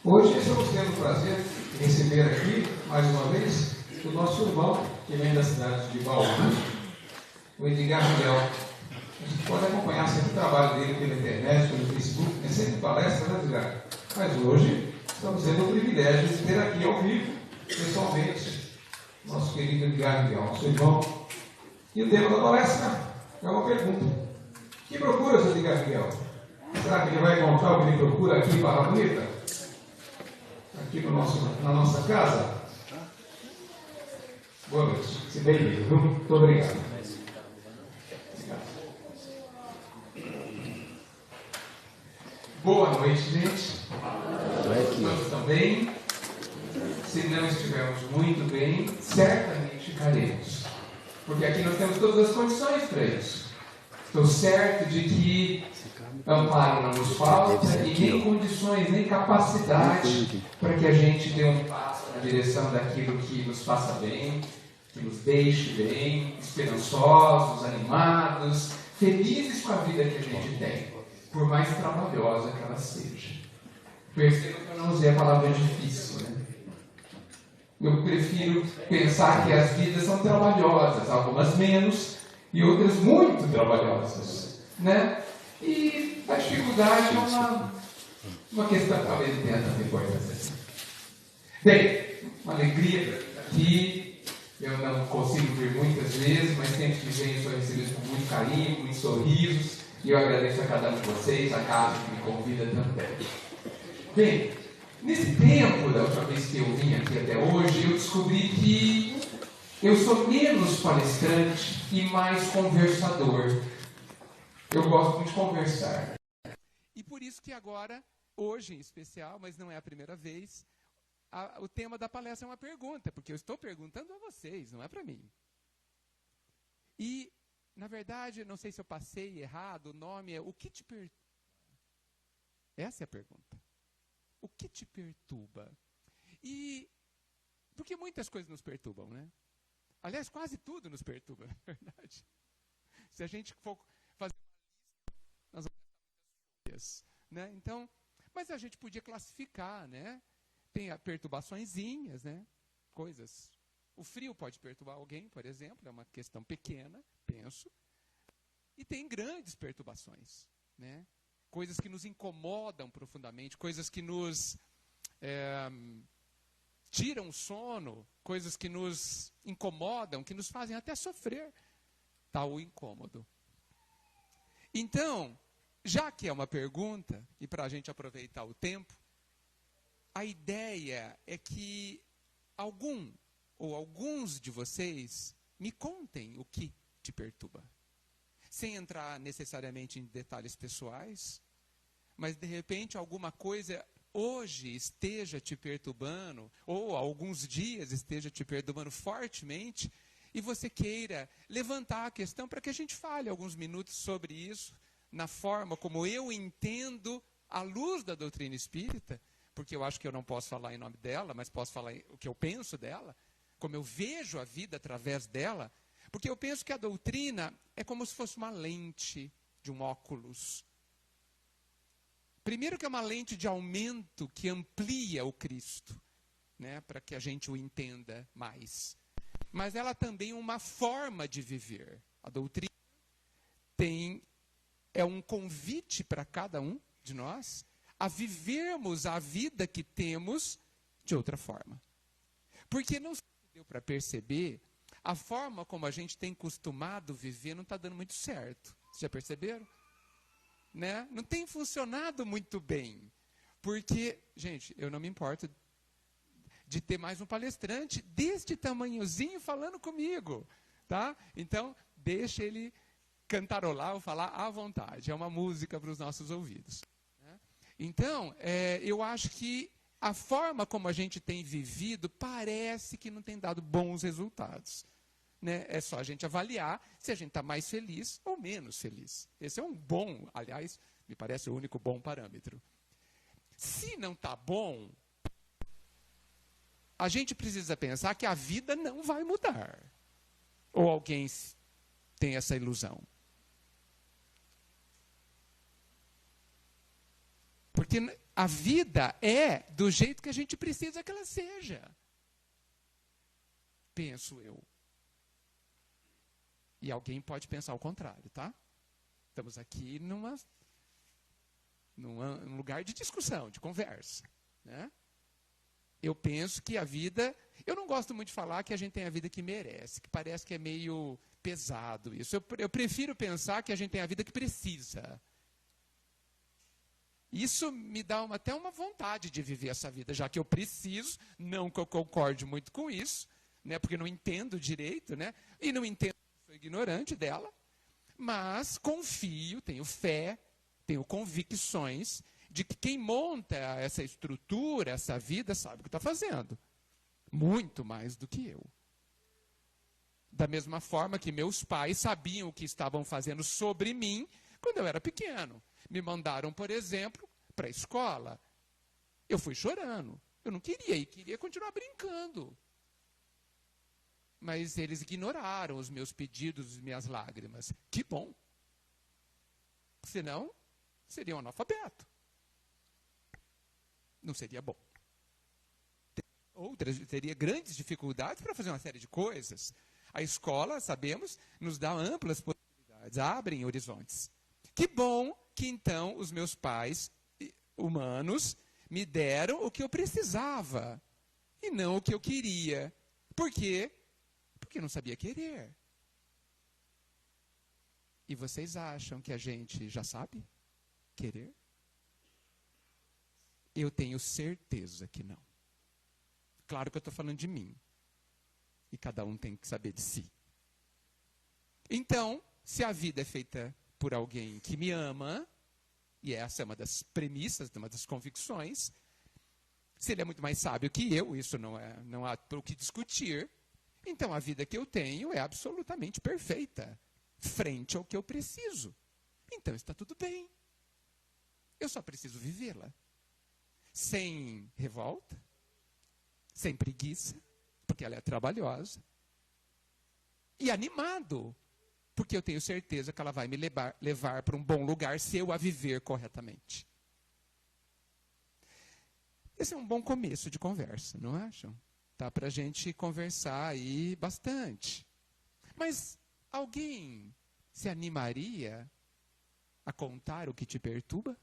Hoje estamos tendo o prazer de receber aqui, mais uma vez, o nosso irmão, que vem da cidade de Bauru, o Edgar Miguel. A gente pode acompanhar sempre o trabalho dele pela internet, pelo Facebook, é sempre palestra, né, Edgar? Mas hoje estamos tendo o privilégio de ter aqui ao vivo, pessoalmente, nosso querido Edgar Miguel, nosso irmão. E o tema da palestra é uma pergunta. Que procura, seu Edgar Miguel? Será que ele vai contar o que ele procura aqui para a Bonita? Aqui na nossa casa? Boa noite. Se bem-vindo, viu? Muito obrigado. Boa noite, gente. Todos estão bem? Se não estivermos muito bem, certamente ficaremos. Porque aqui nós temos todas as condições para isso. Estou certo de que amparo não nos falta e nem condições, nem capacidade para que a gente dê um passo na direção daquilo que nos faça bem, que nos deixe bem, esperançosos, animados, felizes com a vida que a gente tem, por mais trabalhosa que ela seja. Percebo que eu não usei a palavra difícil, né? Eu prefiro pensar que as vidas são trabalhosas, algumas menos e outras muito trabalhosas, né? E a dificuldade é uma questão que talvez tenha tanta importância. Bem, uma alegria estar aqui. Eu não consigo vir muitas vezes, mas sempre que venho sou recebido com muito carinho, muitos sorrisos. E eu agradeço a cada um de vocês, a casa que me convida também. Bem, nesse tempo, da última vez que eu vim aqui até hoje, eu descobri que eu sou menos palestrante e mais conversador. Eu gosto muito de conversar. E por isso que agora, hoje em especial, mas não é a primeira vez, o tema da palestra é uma pergunta, porque eu estou perguntando a vocês, não é para mim. E, na verdade, não sei se eu passei errado, o nome é O que te perturba? Essa é a pergunta. O que te perturba? E, porque muitas coisas nos perturbam, né? Aliás, quase tudo nos perturba, na verdade. Se a gente for fazer nas outras, né? Então, mas a gente podia classificar, né? Tem perturbaçõezinhas, né? Coisas. O frio pode perturbar alguém, por exemplo, é uma questão pequena, penso. E tem grandes perturbações, né? Coisas que nos incomodam profundamente, coisas que nos tiram o sono, coisas que nos incomodam, que nos fazem até sofrer tal incômodo. Então, já que é uma pergunta, e para a gente aproveitar o tempo, a ideia é que algum ou alguns de vocês me contem o que te perturba. Sem entrar necessariamente em detalhes pessoais, mas de repente alguma coisa hoje esteja te perturbando, ou há alguns dias esteja te perturbando fortemente, e você queira levantar a questão para que a gente fale alguns minutos sobre isso, na forma como eu entendo, à luz da doutrina espírita, porque eu acho que eu não posso falar em nome dela, mas posso falar o que eu penso dela, como eu vejo a vida através dela, porque eu penso que a doutrina é como se fosse uma lente de um óculos. Primeiro que é uma lente de aumento que amplia o Cristo, né, para que a gente o entenda mais. Mas ela também é uma forma de viver. A doutrina é um convite para cada um de nós a vivermos a vida que temos de outra forma. Porque não deu para perceber, a forma como a gente tem costumado viver não está dando muito certo. Vocês já perceberam? Né? Não tem funcionado muito bem. Porque, gente, eu não me importo de ter mais um palestrante deste tamanhozinho falando comigo. Tá? Então, deixa ele cantarolar ou falar à vontade. É uma música para os nossos ouvidos. Né? Então, eu acho que a forma como a gente tem vivido parece que não tem dado bons resultados. Né? É só a gente avaliar se a gente está mais feliz ou menos feliz. Esse é um bom, aliás, me parece o único bom parâmetro. Se não está bom, a gente precisa pensar que a vida não vai mudar. Ou alguém tem essa ilusão? Porque que a vida é do jeito que a gente precisa que ela seja. Penso eu. E alguém pode pensar o contrário, tá? Estamos aqui num lugar de discussão, de conversa, né? Eu penso que a vida... Eu não gosto muito de falar que a gente tem a vida que merece, que parece que é meio pesado isso. Eu prefiro pensar que a gente tem a vida que precisa. Isso me dá até uma vontade de viver essa vida, já que eu preciso, não que eu concorde muito com isso, né, porque não entendo direito, né, e não entendo, sou ignorante dela, mas confio, tenho fé, tenho convicções de que quem monta essa estrutura, essa vida, sabe o que está fazendo. Muito mais do que eu. Da mesma forma que meus pais sabiam o que estavam fazendo sobre mim quando eu era pequeno. Me mandaram, por exemplo, para a escola. Eu fui chorando. Eu não queria ir, queria continuar brincando. Mas eles ignoraram os meus pedidos, as minhas lágrimas. Que bom. Senão, seria um analfabeto. Não seria bom. Outras, teria grandes dificuldades para fazer uma série de coisas. A escola, sabemos, nos dá amplas possibilidades, abrem horizontes. Que bom que então os meus pais humanos me deram o que eu precisava e não o que eu queria. Por quê? Porque eu não sabia querer. E vocês acham que a gente já sabe querer? Eu tenho certeza que não. Claro que eu estou falando de mim. E cada um tem que saber de si. Então, se a vida é feita por alguém que me ama, e essa é uma das premissas, uma das convicções, se ele é muito mais sábio que eu, isso não há o que discutir, então a vida que eu tenho é absolutamente perfeita, frente ao que eu preciso. Então está tudo bem. Eu só preciso vivê-la. Sem revolta, sem preguiça, porque ela é trabalhosa, e animado, porque eu tenho certeza que ela vai me levar para um bom lugar se eu a viver corretamente. Esse é um bom começo de conversa, não acham? Tá para a gente conversar aí bastante. Mas alguém se animaria a contar o que te perturba?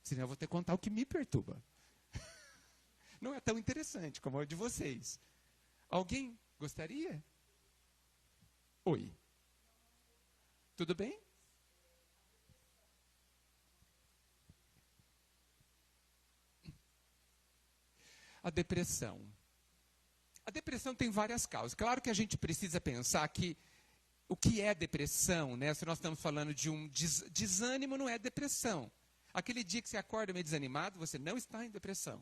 Senão eu vou ter que contar o que me perturba. Não é tão interessante como o de vocês. Alguém gostaria? Oi. Tudo bem? A depressão. A depressão tem várias causas. Claro que a gente precisa pensar que o que é depressão, né? Se nós estamos falando de um desânimo, não é depressão. Aquele dia que você acorda meio desanimado, você não está em depressão.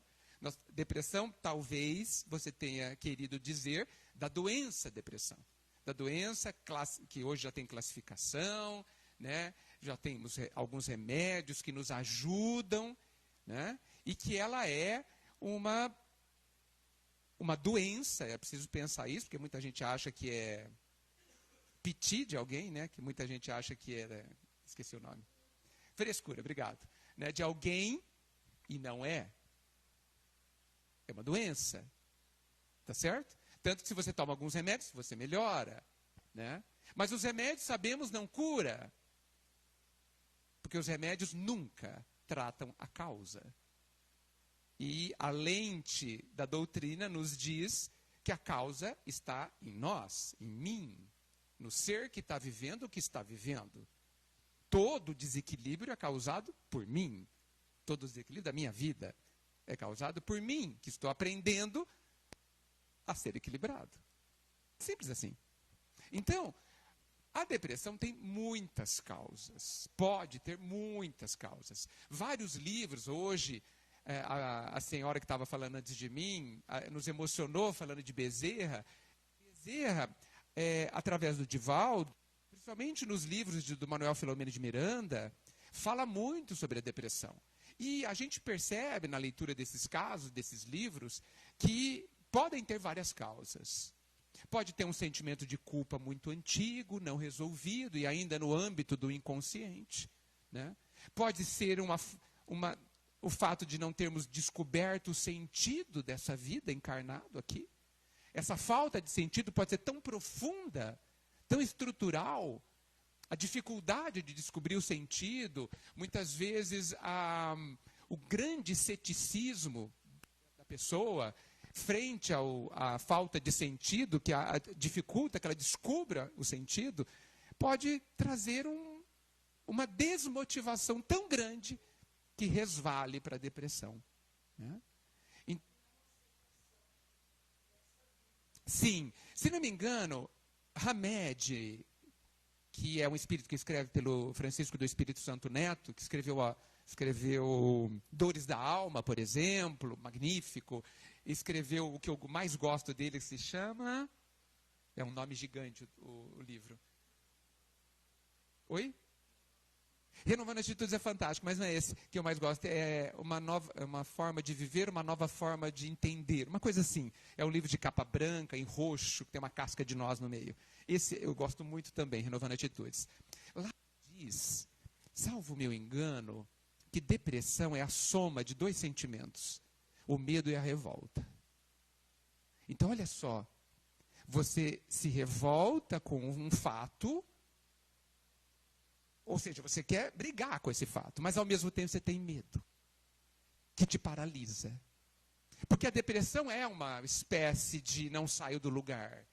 Depressão, talvez você tenha querido dizer da doença depressão. Da doença que hoje já tem classificação, né? Já temos alguns remédios que nos ajudam, né? E que ela é uma doença, é preciso pensar isso, porque muita gente acha que é piti de alguém, né? Que muita gente acha que é, esqueci o nome. Frescura, obrigado. Né? De alguém, e não é. É uma doença. Tá certo? Tanto que se você toma alguns remédios, você melhora. Né? Mas os remédios, sabemos, não cura. Porque os remédios nunca tratam a causa. E a lente da doutrina nos diz que a causa está em nós, em mim, no ser que está vivendo o que está vivendo. Todo desequilíbrio é causado por mim. Todo desequilíbrio da minha vida é causado por mim, que estou aprendendo a ser equilibrado. Simples assim. Então, a depressão tem muitas causas. Pode ter muitas causas. Vários livros hoje... A senhora que estava falando antes de mim, nos emocionou falando de Bezerra. Bezerra, através do Divaldo, principalmente nos livros do Manuel Filomeno de Miranda, fala muito sobre a depressão. E a gente percebe na leitura desses casos, desses livros, que podem ter várias causas. Pode ter um sentimento de culpa muito antigo, não resolvido e ainda no âmbito do inconsciente, né? Pode ser o fato de não termos descoberto o sentido dessa vida encarnado aqui. Essa falta de sentido pode ser tão profunda, tão estrutural, a dificuldade de descobrir o sentido, muitas vezes o grande ceticismo da pessoa frente à falta de sentido, que dificulta que ela descubra o sentido, pode trazer uma desmotivação tão grande que resvale para a depressão, né? Sim, se não me engano, Hamed, que é um espírito que escreve pelo Francisco do Espírito Santo Neto, que escreveu Dores da Alma, por exemplo, magnífico, escreveu o que eu mais gosto dele, que se chama... É um nome gigante o livro. Oi? Renovando Atitudes é fantástico, mas não é esse que eu mais gosto. É uma forma de viver, uma nova forma de entender. Uma coisa assim. É um livro de capa branca, em roxo, que tem uma casca de noz no meio. Esse eu gosto muito também, Renovando Atitudes. Lá diz, salvo o meu engano, que depressão é a soma de 2 sentimentos. O medo e a revolta. Então, olha só. Você se revolta com um fato... Ou seja, você quer brigar com esse fato, mas ao mesmo tempo você tem medo, que te paralisa. Porque a depressão é uma espécie de não saio do lugar,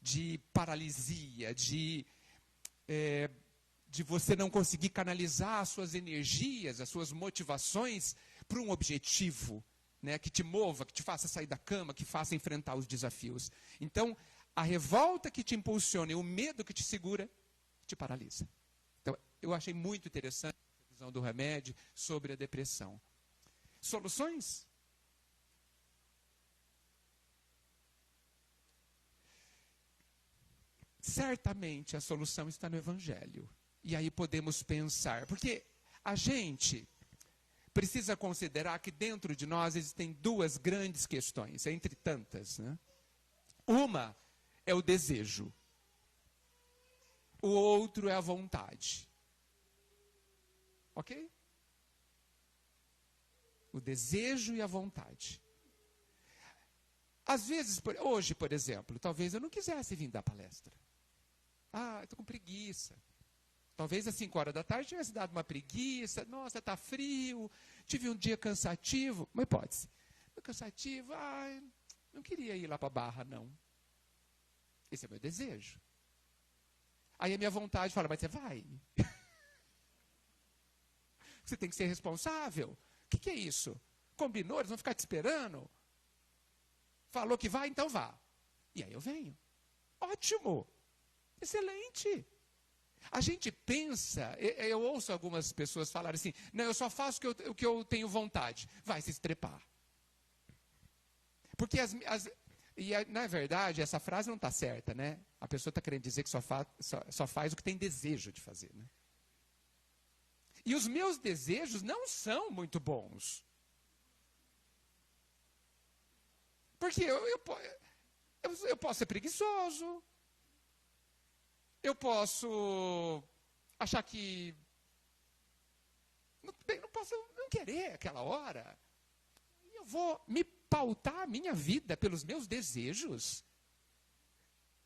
de paralisia, de você não conseguir canalizar as suas energias, as suas motivações para um objetivo, né, que te mova, que te faça sair da cama, que faça enfrentar os desafios. Então, a revolta que te impulsiona e o medo que te segura, te paralisa. Então, eu achei muito interessante a visão do Hamed sobre a depressão. Soluções? Certamente a solução está no Evangelho. E aí podemos pensar, porque a gente precisa considerar que dentro de nós existem 2 grandes questões, entre tantas, né? Uma é o desejo. O outro é a vontade. Ok? O desejo e a vontade. Às vezes, hoje, por exemplo, talvez eu não quisesse vir dar palestra. Eu estou com preguiça. Talvez às 5 horas da tarde tivesse dado uma preguiça. Nossa, está frio. Tive um dia cansativo. Uma hipótese. Cansativo, não queria ir lá para a Barra, não. Esse é meu desejo. Aí a minha vontade fala, mas você vai. Você tem que ser responsável. O que é isso? Combinou, eles vão ficar te esperando? Falou que vai, então vá. E aí eu venho. Ótimo. Excelente. A gente pensa, eu ouço algumas pessoas falarem assim, não, eu só faço o que eu tenho vontade. Vai se estrepar. Porque na verdade, essa frase não está certa, né? A pessoa está querendo dizer que só faz o que tem desejo de fazer, né? E os meus desejos não são muito bons. Porque eu posso ser preguiçoso. Eu posso achar que... Não posso não querer aquela hora. E eu vou me pautar a minha vida pelos meus desejos,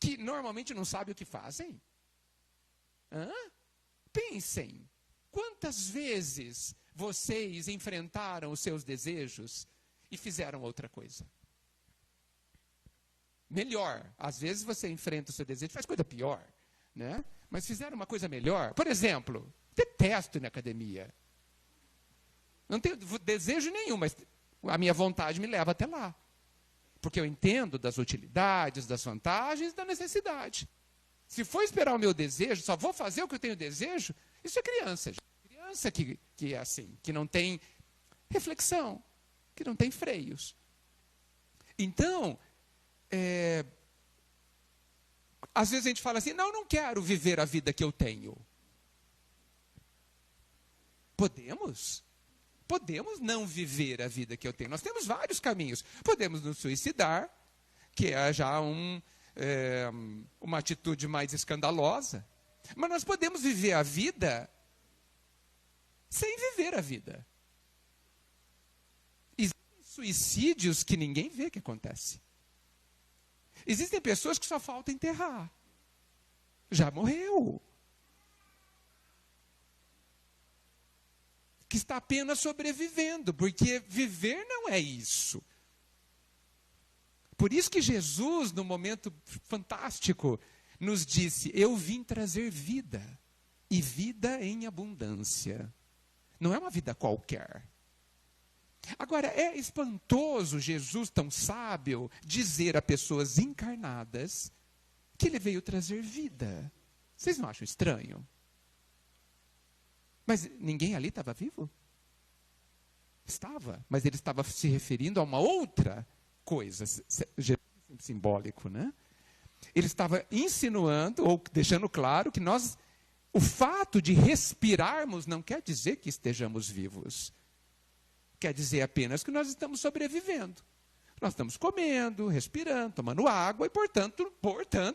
que normalmente não sabem o que fazem. Pensem. Quantas vezes vocês enfrentaram os seus desejos e fizeram outra coisa? Melhor. Às vezes você enfrenta o seu desejo e faz coisa pior, né? Mas fizeram uma coisa melhor. Por exemplo, detesto ir na academia. Não tenho desejo nenhum, mas a minha vontade me leva até lá. Porque eu entendo das utilidades, das vantagens e da necessidade. Se for esperar o meu desejo, só vou fazer o que eu tenho desejo, isso é criança. Criança que é assim, que não tem reflexão, que não tem freios. Então, às vezes a gente fala assim, não quero viver a vida que eu tenho. Podemos não viver a vida que eu tenho. Nós temos vários caminhos. Podemos nos suicidar, que é já uma atitude mais escandalosa. Mas nós podemos viver a vida sem viver a vida. Existem suicídios que ninguém vê que acontece. Existem pessoas que só falta enterrar. Já morreu. Que está apenas sobrevivendo, porque viver não é isso. Por isso que Jesus, num momento fantástico, nos disse: eu vim trazer vida, e vida em abundância. Não é uma vida qualquer. Agora, é espantoso Jesus, tão sábio, dizer a pessoas encarnadas que ele veio trazer vida. Vocês não acham estranho? Mas ninguém ali estava vivo? Estava, mas ele estava se referindo a uma outra coisa. Simbólico, né? Ele estava insinuando, ou deixando claro, que o fato de respirarmos não quer dizer que estejamos vivos. Quer dizer apenas que nós estamos sobrevivendo. Nós estamos comendo, respirando, tomando água, e portanto,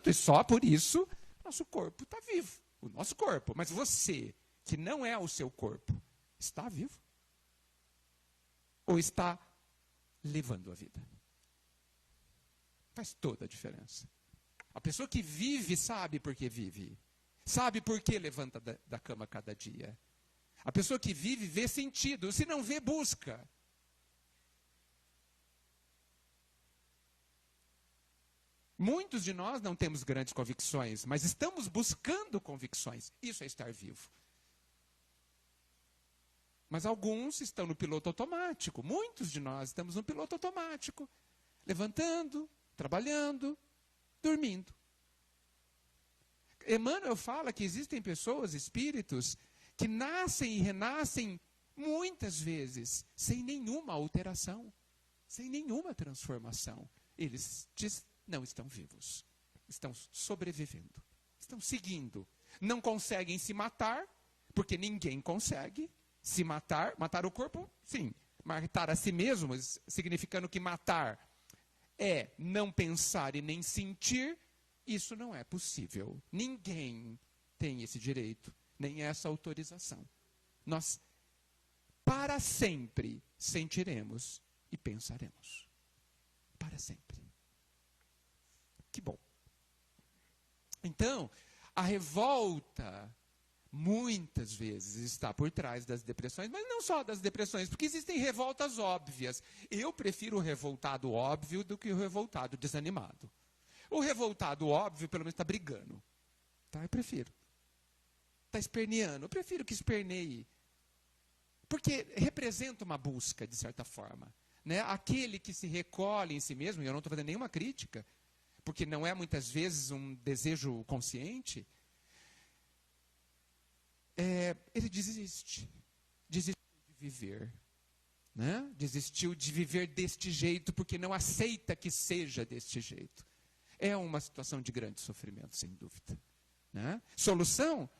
e só por isso, nosso corpo está vivo. O nosso corpo. Mas você, que não é o seu corpo, está vivo? Ou está levando a vida? Faz toda a diferença. A pessoa que vive sabe por que vive. Sabe por que levanta da cama cada dia. A pessoa que vive vê sentido. Se não vê, busca. Muitos de nós não temos grandes convicções, mas estamos buscando convicções. Isso é estar vivo. Mas alguns estão no piloto automático. Muitos de nós estamos no piloto automático. Levantando, trabalhando, dormindo. Emmanuel fala que existem pessoas, espíritos, que nascem e renascem muitas vezes sem nenhuma alteração, sem nenhuma transformação. Eles não estão vivos, estão sobrevivendo, estão seguindo. Não conseguem se matar, porque ninguém consegue se matar. Matar o corpo, sim. Matar a si mesmo, significando que matar é não pensar e nem sentir. Isso não é possível. Ninguém tem esse direito, nem essa autorização. Nós, para sempre, sentiremos e pensaremos. Para sempre. Que bom. Então, a revolta, muitas vezes, está por trás das depressões, mas não só das depressões, porque existem revoltas óbvias. Eu prefiro o revoltado óbvio do que o revoltado desanimado. O revoltado óbvio, pelo menos, está brigando. Tá? Eu prefiro. Está esperneando. Eu prefiro que esperneie. Porque representa uma busca, de certa forma. Né? Aquele que se recolhe em si mesmo, e eu não estou fazendo nenhuma crítica, porque não é muitas vezes um desejo consciente, ele desiste. Desistiu de viver. Né? Desistiu de viver deste jeito, porque não aceita que seja deste jeito. É uma situação de grande sofrimento, sem dúvida. Né? Solução?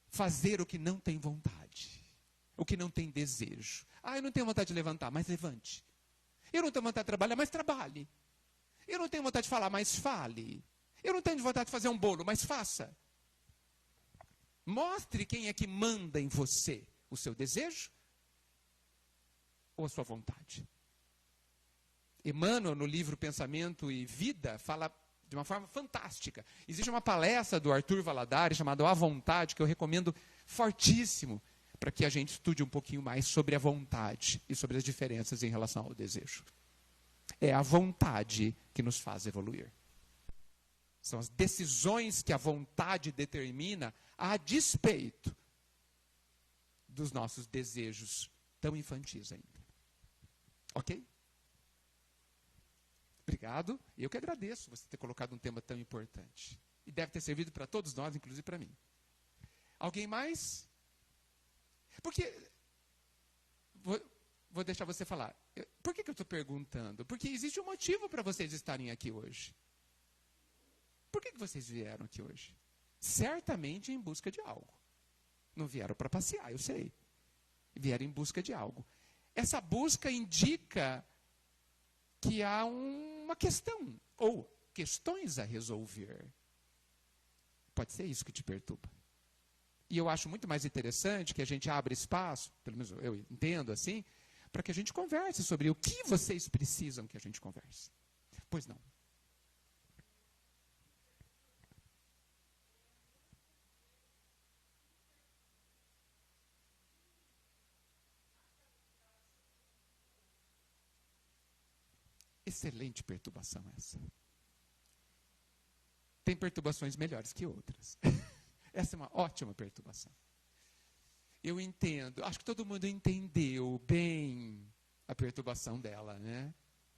Fazer o que não tem vontade. O que não tem desejo. Eu não tenho vontade de levantar, mas levante. Eu não tenho vontade de trabalhar, mas trabalhe. Eu não tenho vontade de falar, mas fale. Eu não tenho vontade de fazer um bolo, mas faça. Mostre quem é que manda em você. O seu desejo ou a sua vontade? Emmanuel, no livro Pensamento e Vida, fala de uma forma fantástica. Existe uma palestra do Arthur Valadares chamada A Vontade, que eu recomendo fortíssimo para que a gente estude um pouquinho mais sobre a vontade e sobre as diferenças em relação ao desejo. É a vontade que nos faz evoluir. São as decisões que a vontade determina a despeito dos nossos desejos tão infantis ainda. Ok? Obrigado. Eu que agradeço você ter colocado um tema tão importante. E deve ter servido para todos nós, inclusive para mim. Alguém mais? Porque... Vou deixar você falar. Por que eu estou perguntando? Porque existe um motivo para vocês estarem aqui hoje. Por que vocês vieram aqui hoje? Certamente em busca de algo. Não vieram para passear, eu sei. Vieram em busca de algo. Essa busca indica que há uma questão, ou questões a resolver. Pode ser isso que te perturba. E eu acho muito mais interessante que a gente abra espaço, pelo menos eu entendo assim, para que a gente converse sobre o que vocês precisam que a gente converse. Pois não. Excelente perturbação essa. Tem perturbações melhores que outras. Essa é uma ótima perturbação. Eu entendo, acho que todo mundo entendeu bem a perturbação dela, né?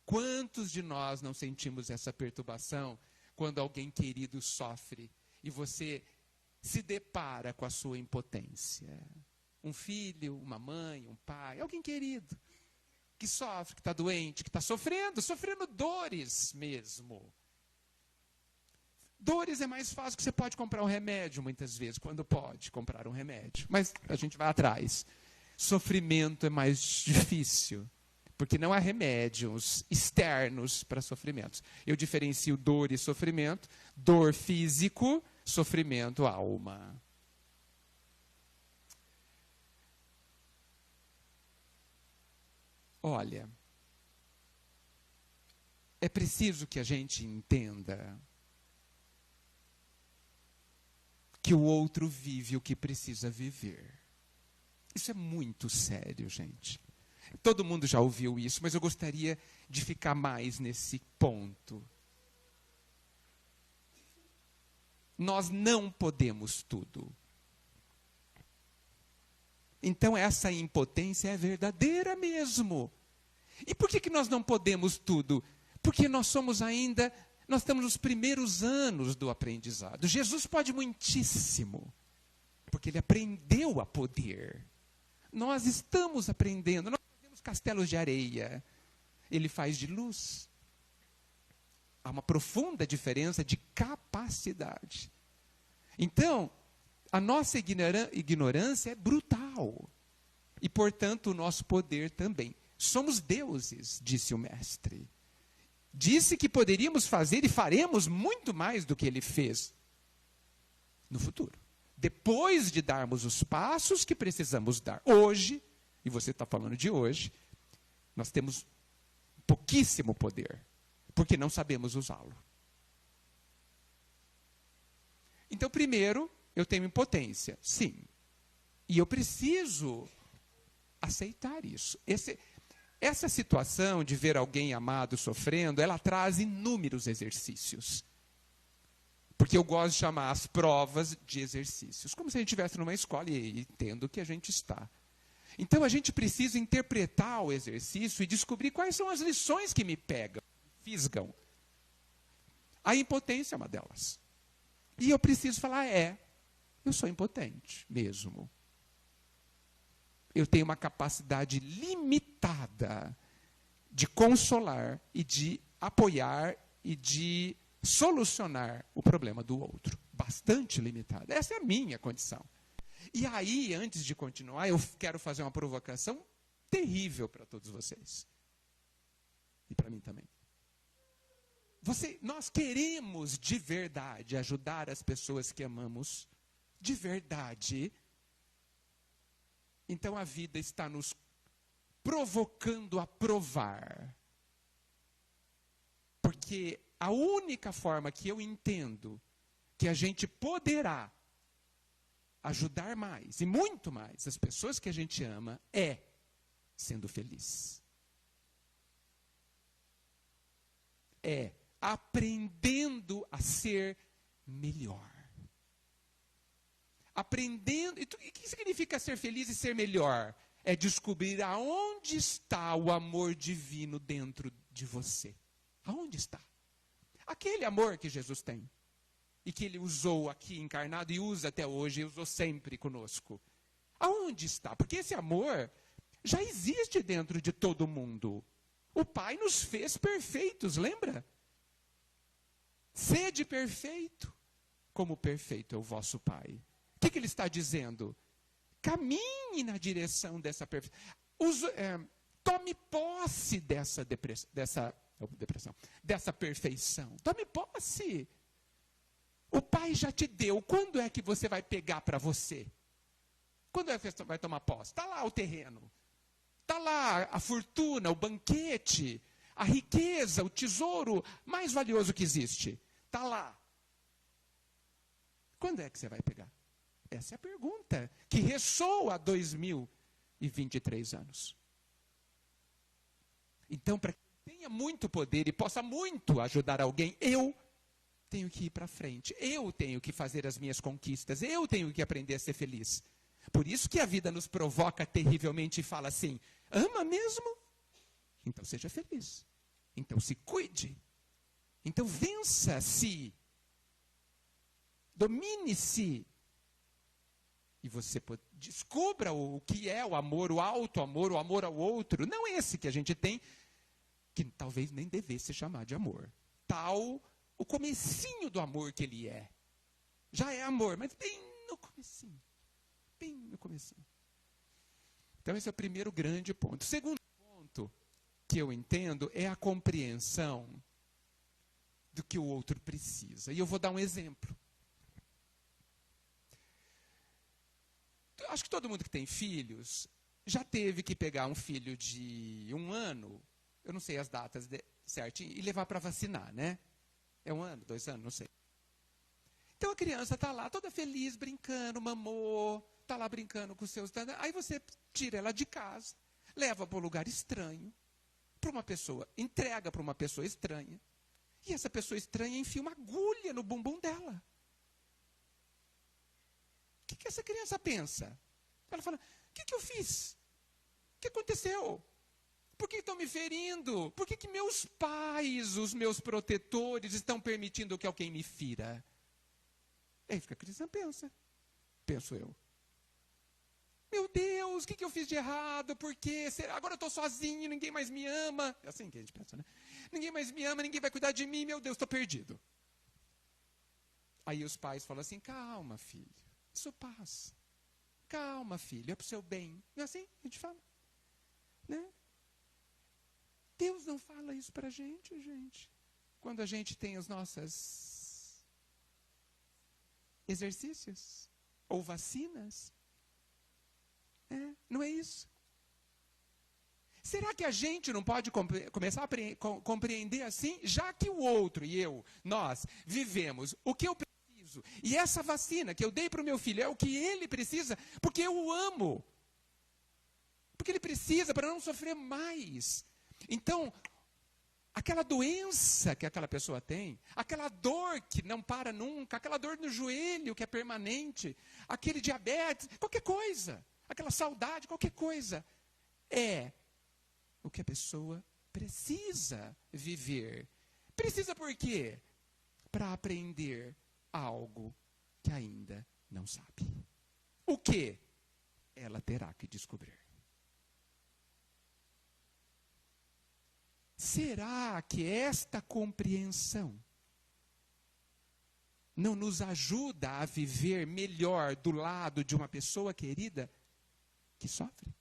Quantos de nós não sentimos essa perturbação quando alguém querido sofre e você se depara com a sua impotência? Um filho, uma mãe, um pai, alguém querido, que sofre, que está doente, que está sofrendo dores mesmo. Dores é mais fácil que você pode comprar um remédio, muitas vezes, quando pode comprar um remédio. Mas a gente vai atrás. Sofrimento é mais difícil, porque não há remédios externos para sofrimentos. Eu diferencio dor e sofrimento. Dor físico, sofrimento alma. Olha, é preciso que a gente entenda que o outro vive o que precisa viver. Isso é muito sério, gente. Todo mundo já ouviu isso, mas eu gostaria de ficar mais nesse ponto. Nós não podemos tudo. Então essa impotência é verdadeira mesmo. E por que nós não podemos tudo? Porque nós estamos nos primeiros anos do aprendizado. Jesus pode muitíssimo, porque ele aprendeu a poder. Nós estamos aprendendo, nós fazemos castelos de areia, ele faz de luz. Há uma profunda diferença de capacidade. Então, a nossa ignorância é brutal. E, portanto, o nosso poder também. Somos deuses, disse o mestre. Disse que poderíamos fazer e faremos muito mais do que ele fez no futuro. Depois de darmos os passos que precisamos dar. Hoje, e você está falando de hoje, nós temos pouquíssimo poder, porque não sabemos usá-lo. Então, primeiro, eu tenho impotência, sim. E eu preciso aceitar isso. Essa situação de ver alguém amado sofrendo, ela traz inúmeros exercícios. Porque eu gosto de chamar as provas de exercícios. Como se a gente estivesse numa escola e entendo que a gente está. Então a gente precisa interpretar o exercício e descobrir quais são as lições que me pegam, fisgam. A impotência é uma delas. E eu preciso falar, eu sou impotente mesmo. Eu tenho uma capacidade limitada de consolar e de apoiar e de solucionar o problema do outro. Bastante limitada. Essa é a minha condição. E aí, antes de continuar, eu quero fazer uma provocação terrível para todos vocês. E para mim também. Nós queremos de verdade ajudar as pessoas que amamos, de verdade. Então a vida está nos provocando a provar. Porque a única forma que eu entendo que a gente poderá ajudar mais, e muito mais, as pessoas que a gente ama, é sendo feliz. É aprendendo a ser melhor. Aprendendo. E o que significa ser feliz e ser melhor? É descobrir aonde está o amor divino dentro de você. Aonde está? Aquele amor que Jesus tem. E que ele usou aqui encarnado e usa até hoje, e usou sempre conosco. Aonde está? Porque esse amor já existe dentro de todo mundo. O Pai nos fez perfeitos, lembra? Sede perfeito, como perfeito é o vosso Pai. O que ele está dizendo? Caminhe na direção dessa perfeição. Tome posse dessa depressão, dessa perfeição. Tome posse. O Pai já te deu. Quando é que você vai pegar para você? Quando é que você vai tomar posse? Está lá o terreno. Está lá a fortuna, o banquete, a riqueza, o tesouro mais valioso que existe. Está lá. Quando é que você vai pegar? Essa é a pergunta que ressoa há 2023 anos. Então, para que tenha muito poder e possa muito ajudar alguém, eu tenho que ir para frente. Eu tenho que fazer as minhas conquistas. Eu tenho que aprender a ser feliz. Por isso que a vida nos provoca terrivelmente e fala assim, ama mesmo? Então seja feliz. Então se cuide. Então vença-se. Domine-se. E você descubra o que é o amor, o alto amor, o amor ao outro. Não esse que a gente tem, que talvez nem devesse chamar de amor. Tal o comecinho do amor que ele é. Já é amor, mas bem no comecinho. Bem no comecinho. Então esse é o primeiro grande ponto. O segundo ponto que eu entendo é a compreensão do que o outro precisa. E eu vou dar um exemplo. Acho que todo mundo que tem filhos já teve que pegar um filho de 1 ano, eu não sei as datas certinho, e levar para vacinar, né? É 1 ano, 2 anos, não sei. Então a criança está lá toda feliz, brincando, mamou, está lá brincando com os seus... Aí você tira ela de casa, leva para um lugar estranho, para uma pessoa, entrega para uma pessoa estranha, e essa pessoa estranha enfia uma agulha no bumbum dela. O que essa criança pensa? Ela fala, o que eu fiz? O que aconteceu? Por que estão me ferindo? Por que meus pais, os meus protetores, estão permitindo que alguém me fira? É isso que a criança pensa. Penso eu. Meu Deus, o que eu fiz de errado? Por quê? Agora eu estou sozinho, ninguém mais me ama. É assim que a gente pensa, né? Ninguém mais me ama, ninguém vai cuidar de mim, meu Deus, estou perdido. Aí os pais falam assim, calma, filho. Isso passa. Calma, filho, é para o seu bem. Não é assim? A gente fala. Né? Deus não fala isso para a gente, gente. Quando a gente tem os nossos exercícios ou vacinas. Não é isso. Será que a gente não pode começar a compreender assim, já que o outro e nós vivemos o que eu preciso, e essa vacina que eu dei para o meu filho é o que ele precisa, porque eu o amo. Porque ele precisa para não sofrer mais. Então, aquela doença que aquela pessoa tem, aquela dor que não para nunca, aquela dor no joelho que é permanente, aquele diabetes, qualquer coisa, aquela saudade, qualquer coisa, é o que a pessoa precisa viver. Precisa por quê? Para aprender algo que ainda não sabe. O que? Ela terá que descobrir. Será que esta compreensão não nos ajuda a viver melhor do lado de uma pessoa querida que sofre?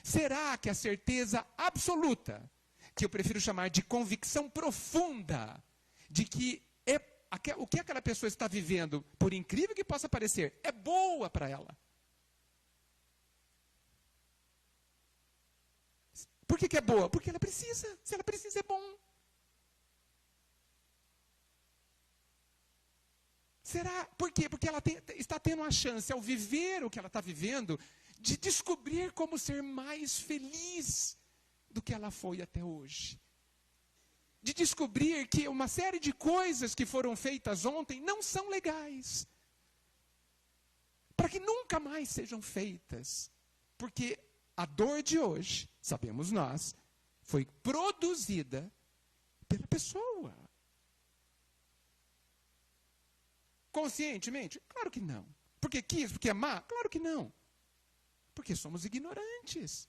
Será que a certeza absoluta, que eu prefiro chamar de convicção profunda, de que o que aquela pessoa está vivendo, por incrível que possa parecer, é boa para ela? Por que é boa? Porque ela precisa. Se ela precisa, é bom. Será? Por quê? Porque ela está tendo a chance, ao viver o que ela está vivendo, de descobrir como ser mais feliz do que ela foi até hoje. De descobrir que uma série de coisas que foram feitas ontem não são legais. Para que nunca mais sejam feitas. Porque a dor de hoje, sabemos nós, foi produzida pela pessoa. Conscientemente? Claro que não. Porque quis, porque é má? Claro que não. Porque somos ignorantes.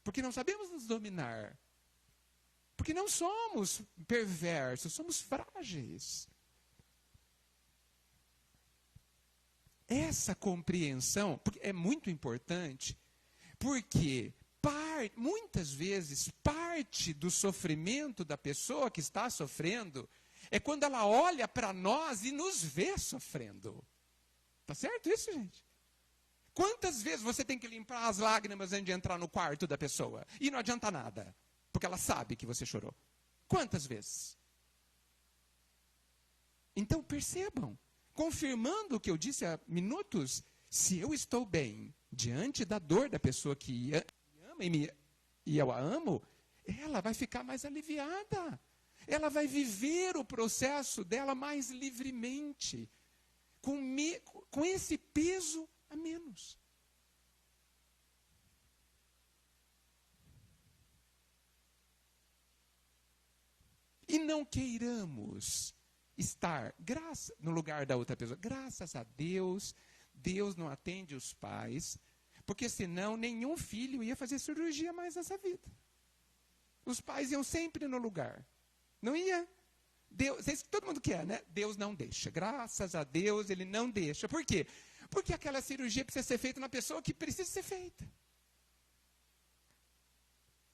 Porque não sabemos nos dominar. Porque não somos perversos, somos frágeis. Essa compreensão é muito importante, porque muitas vezes, parte do sofrimento da pessoa que está sofrendo é quando ela olha para nós e nos vê sofrendo. Tá certo isso, gente? Quantas vezes você tem que limpar as lágrimas antes de entrar no quarto da pessoa? E não adianta nada, porque ela sabe que você chorou. Quantas vezes? Então percebam, confirmando o que eu disse há minutos, se eu estou bem diante da dor da pessoa que me ama e eu a amo, ela vai ficar mais aliviada. Ela vai viver o processo dela mais livremente, com esse peso a menos. E não queiramos estar no lugar da outra pessoa. Graças a Deus, Deus não atende os pais, porque senão nenhum filho ia fazer cirurgia mais nessa vida. Os pais iam sempre no lugar. Não ia. Deus, é isso que todo mundo quer, né? Deus não deixa. Graças a Deus, Ele não deixa. Por quê? Porque aquela cirurgia precisa ser feita na pessoa que precisa ser feita.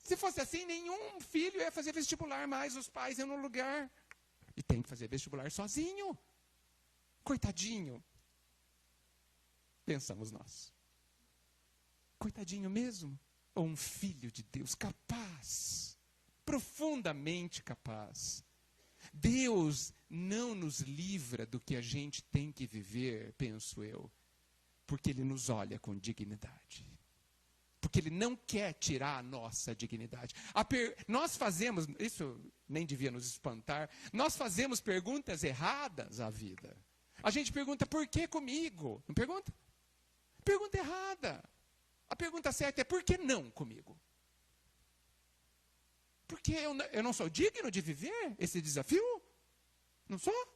Se fosse assim, nenhum filho ia fazer vestibular mais, os pais iam no lugar. E tem que fazer vestibular sozinho. Coitadinho. Pensamos nós. Coitadinho mesmo? Ou um filho de Deus capaz, profundamente capaz. Deus não nos livra do que a gente tem que viver, penso eu, porque Ele nos olha com dignidade. Porque Ele não quer tirar a nossa dignidade. Nós fazemos, isso nem devia nos espantar, nós fazemos perguntas erradas à vida. A gente pergunta, por que comigo? Não pergunta? Pergunta errada. A pergunta certa é, por que não comigo? Porque eu não sou digno de viver esse desafio? Não sou?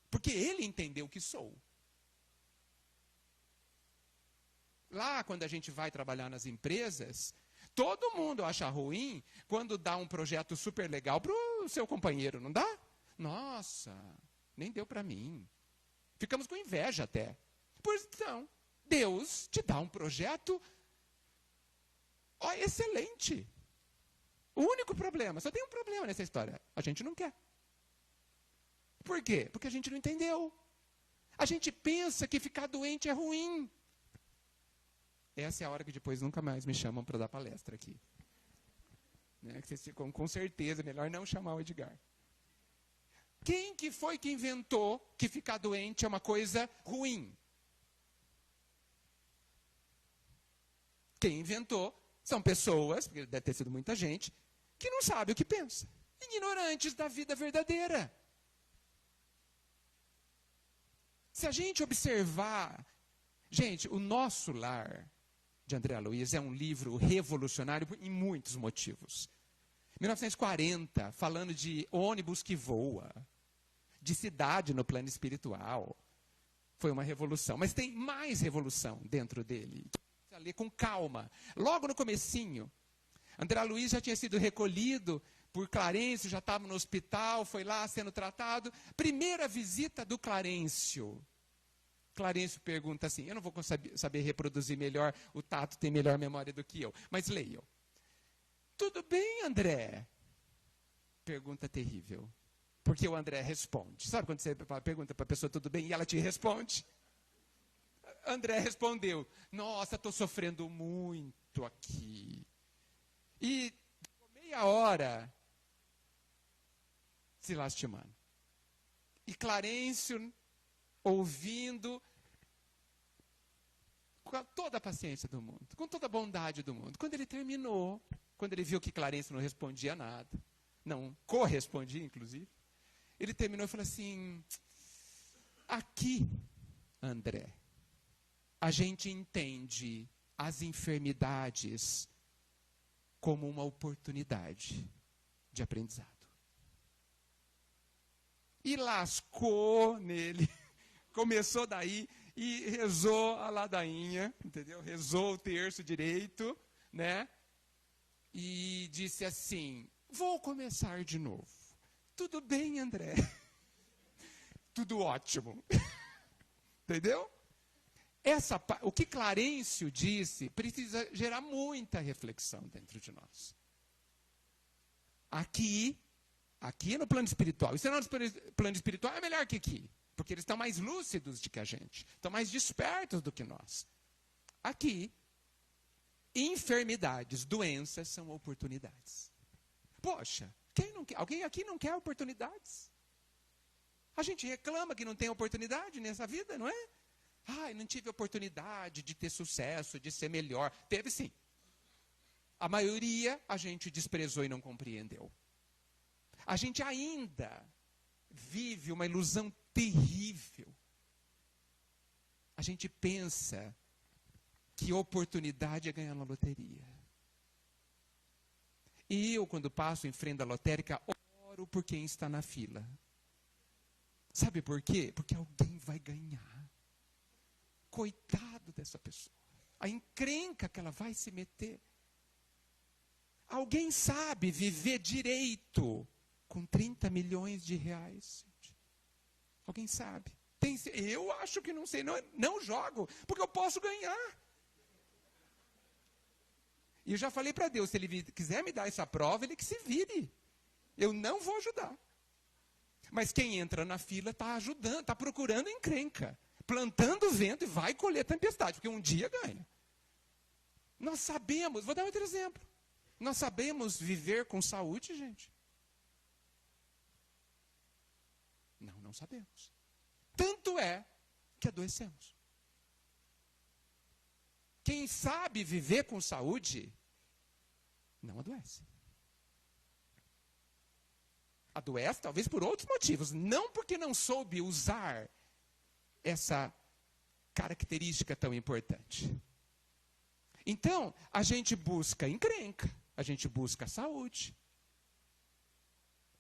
Porque Ele entendeu que sou. Lá, quando a gente vai trabalhar nas empresas, todo mundo acha ruim quando dá um projeto super legal para o seu companheiro, não dá? Nossa, nem deu para mim. Ficamos com inveja até. Pois então, Deus te dá um projeto excelente. O único problema, só tem um problema nessa história, a gente não quer. Por quê? Porque a gente não entendeu. A gente pensa que ficar doente é ruim. Essa é a hora que depois nunca mais me chamam para dar palestra aqui. Né? Que vocês ficam com certeza, melhor não chamar o Edgar. Quem que foi que inventou que ficar doente é uma coisa ruim? Quem inventou são pessoas, porque deve ter sido muita gente, que não sabe o que pensa. Ignorantes da vida verdadeira. Se a gente observar... Gente, o Nosso Lar, de André Luiz, é um livro revolucionário em muitos motivos. 1940, falando de ônibus que voa, de cidade no plano espiritual. Foi uma revolução. Mas tem mais revolução dentro dele. Precisa ler com calma. Logo no comecinho, André Luiz já tinha sido recolhido por Clarencio, já estava no hospital, foi lá sendo tratado. Primeira visita do Clarencio. Clarencio pergunta assim, eu não vou saber reproduzir melhor, o Tato tem melhor memória do que eu, mas leiam. Tudo bem, André? Pergunta terrível. Porque o André responde. Sabe quando você pergunta para a pessoa tudo bem e ela te responde? André respondeu, nossa, estou sofrendo muito aqui. E meia hora se lastimando. E Clarencio... ouvindo, com toda a paciência do mundo, com toda a bondade do mundo. Quando ele terminou, quando ele viu que Clarencio não respondia nada, não correspondia, inclusive, ele terminou e falou assim, aqui, André, a gente entende as enfermidades como uma oportunidade de aprendizado. E lascou nele. Começou daí e rezou a ladainha, entendeu? Rezou o terço direito, né? E disse assim, vou começar de novo. Tudo bem, André? Tudo ótimo. Entendeu? O que Clarencio disse precisa gerar muita reflexão dentro de nós. Aqui no plano espiritual. E se não no plano espiritual é melhor que aqui. Porque eles estão mais lúcidos do que a gente. Estão mais despertos do que nós. Aqui, enfermidades, doenças são oportunidades. Poxa, alguém aqui não quer oportunidades? A gente reclama que não tem oportunidade nessa vida, não é? Ai, não tive oportunidade de ter sucesso, de ser melhor. Teve sim. A maioria a gente desprezou e não compreendeu. A gente ainda vive uma ilusão terrível. A gente pensa que oportunidade é ganhar na loteria. E eu, quando passo em frente à lotérica, oro por quem está na fila. Sabe por quê? Porque alguém vai ganhar. Coitado dessa pessoa. A encrenca que ela vai se meter. Alguém sabe viver direito com 30 milhões de reais? Alguém sabe? Eu acho que não sei, não jogo, porque eu posso ganhar. E eu já falei para Deus, se Ele quiser me dar essa prova, Ele que se vire. Eu não vou ajudar. Mas quem entra na fila está ajudando, está procurando encrenca, plantando vento e vai colher tempestade, porque um dia ganha. Nós sabemos, vou dar outro exemplo. Nós sabemos viver com saúde, gente? Não sabemos. Tanto é que adoecemos. Quem sabe viver com saúde, não adoece. Adoece talvez por outros motivos, não porque não soube usar essa característica tão importante. Então, a gente busca encrenca, a gente busca saúde,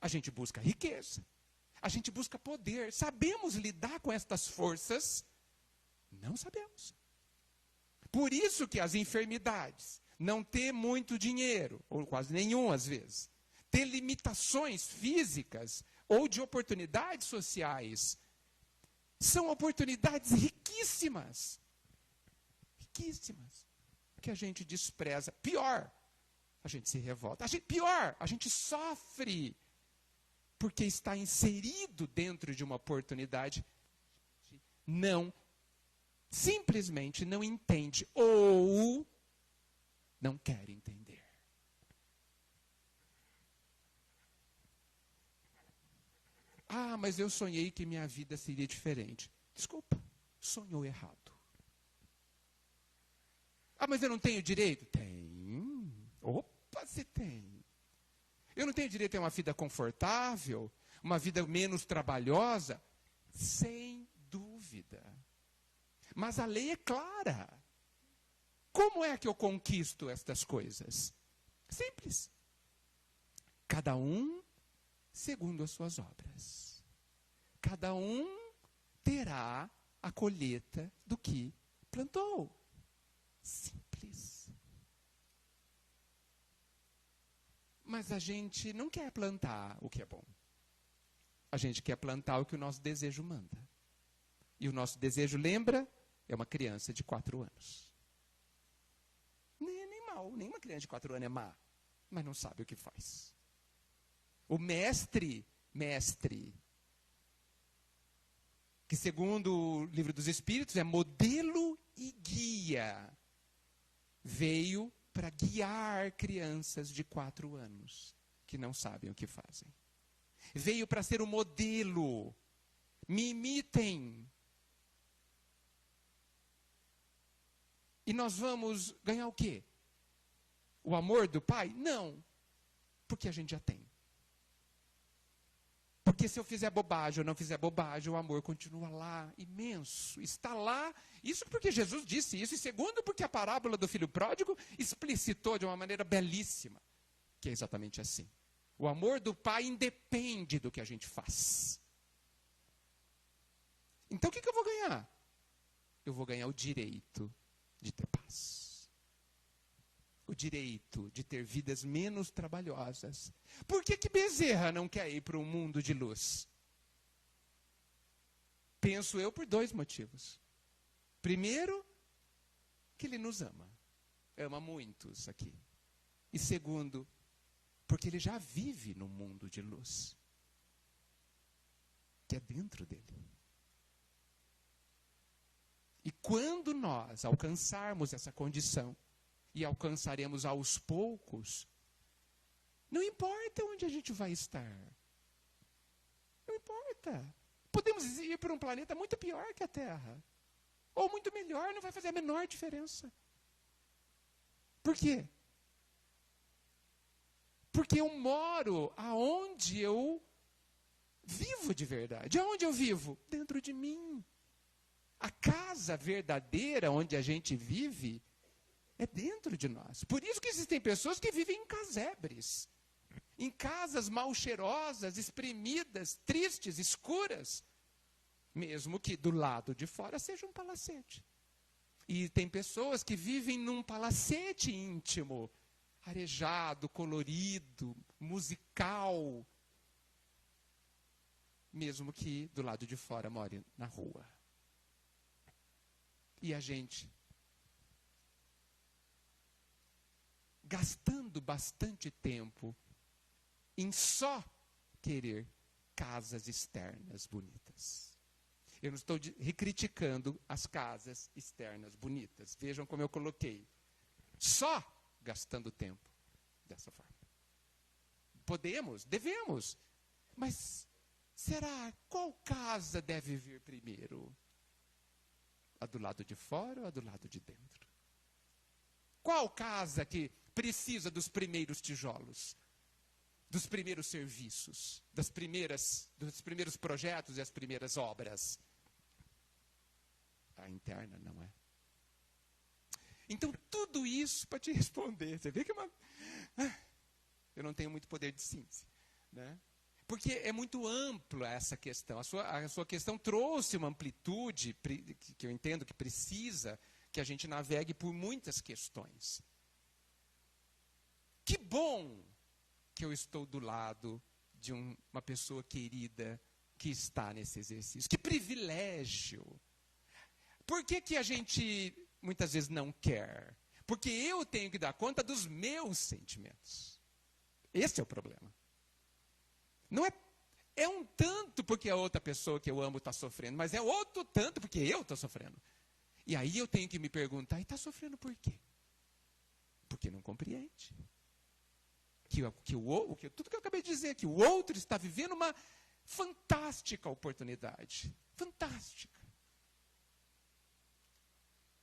a gente busca riqueza, a gente busca poder. Sabemos lidar com estas forças? Não sabemos. Por isso que as enfermidades, não ter muito dinheiro, ou quase nenhum às vezes, ter limitações físicas ou de oportunidades sociais, são oportunidades riquíssimas. Riquíssimas. Que a gente despreza. Pior, a gente se revolta. Pior, a gente sofre porque está inserido dentro de uma oportunidade, simplesmente não entende ou não quer entender. Ah, mas eu sonhei que minha vida seria diferente. Desculpa, sonhou errado. Ah, mas eu não tenho direito? Tem. Opa, você tem. Eu não tenho direito a ter uma vida confortável, uma vida menos trabalhosa? Sem dúvida. Mas a lei é clara. Como é que eu conquisto estas coisas? Simples. Cada um segundo as suas obras. Cada um terá a colheita do que plantou. Simples. Mas a gente não quer plantar o que é bom. A gente quer plantar o que o nosso desejo manda. E o nosso desejo, lembra, é uma criança de 4 anos. Nem mal, nenhuma criança de 4 anos é má, mas não sabe o que faz. O mestre, que segundo o Livro dos Espíritos é modelo e guia, veio para guiar crianças de 4 anos que não sabem o que fazem. Veio para ser o modelo. Me imitem. E nós vamos ganhar o quê? O amor do Pai? Não. Porque a gente já tem. Porque se eu fizer bobagem ou não fizer bobagem, o amor continua lá, imenso, está lá. Isso porque Jesus disse isso. E segundo, porque a parábola do filho pródigo explicitou de uma maneira belíssima, que é exatamente assim. O amor do Pai independe do que a gente faz. Então o que eu vou ganhar? Eu vou ganhar o direito de ter paz. O direito de ter vidas menos trabalhosas. Por que Bezerra não quer ir para um mundo de luz? Penso eu por 2 motivos. Primeiro, que Ele nos ama. Ama muitos aqui. E segundo, porque Ele já vive no mundo de luz, que é dentro dele. E quando nós alcançarmos essa condição, e alcançaremos aos poucos, não importa onde a gente vai estar. Não importa. Podemos ir para um planeta muito pior que a Terra. Ou muito melhor, não vai fazer a menor diferença. Por quê? Porque eu moro aonde eu vivo de verdade. Aonde eu vivo? Dentro de mim. A casa verdadeira onde a gente vive é dentro de nós. Por isso que existem pessoas que vivem em casebres. Em casas mal cheirosas, espremidas, tristes, escuras. Mesmo que do lado de fora seja um palacete. E tem pessoas que vivem num palacete íntimo, arejado, colorido, musical. Mesmo que do lado de fora more na rua. E a gente, gastando bastante tempo em só querer casas externas bonitas. Eu não estou recriticando as casas externas bonitas. Vejam como eu coloquei. Só gastando tempo dessa forma. Podemos, devemos. Mas será qual casa deve vir primeiro? A do lado de fora ou a do lado de dentro? Qual casa que precisa dos primeiros tijolos? Dos primeiros serviços? Dos primeiros projetos e as primeiras obras? A interna não é. Então, tudo isso para te responder. Você vê que eu não tenho muito poder de síntese, né? Porque é muito ampla essa questão. A sua questão trouxe uma amplitude que eu entendo que precisa que a gente navegue por muitas questões. Que bom que eu estou do lado de uma pessoa querida que está nesse exercício. Que privilégio! Por que a gente muitas vezes não quer? Porque eu tenho que dar conta dos meus sentimentos. Esse é o problema. Não é um tanto porque a outra pessoa que eu amo está sofrendo, mas é outro tanto porque eu estou sofrendo. E aí eu tenho que me perguntar, e está sofrendo por quê? Porque não compreende. Tudo que eu acabei de dizer, que o outro está vivendo uma fantástica oportunidade. Fantástica.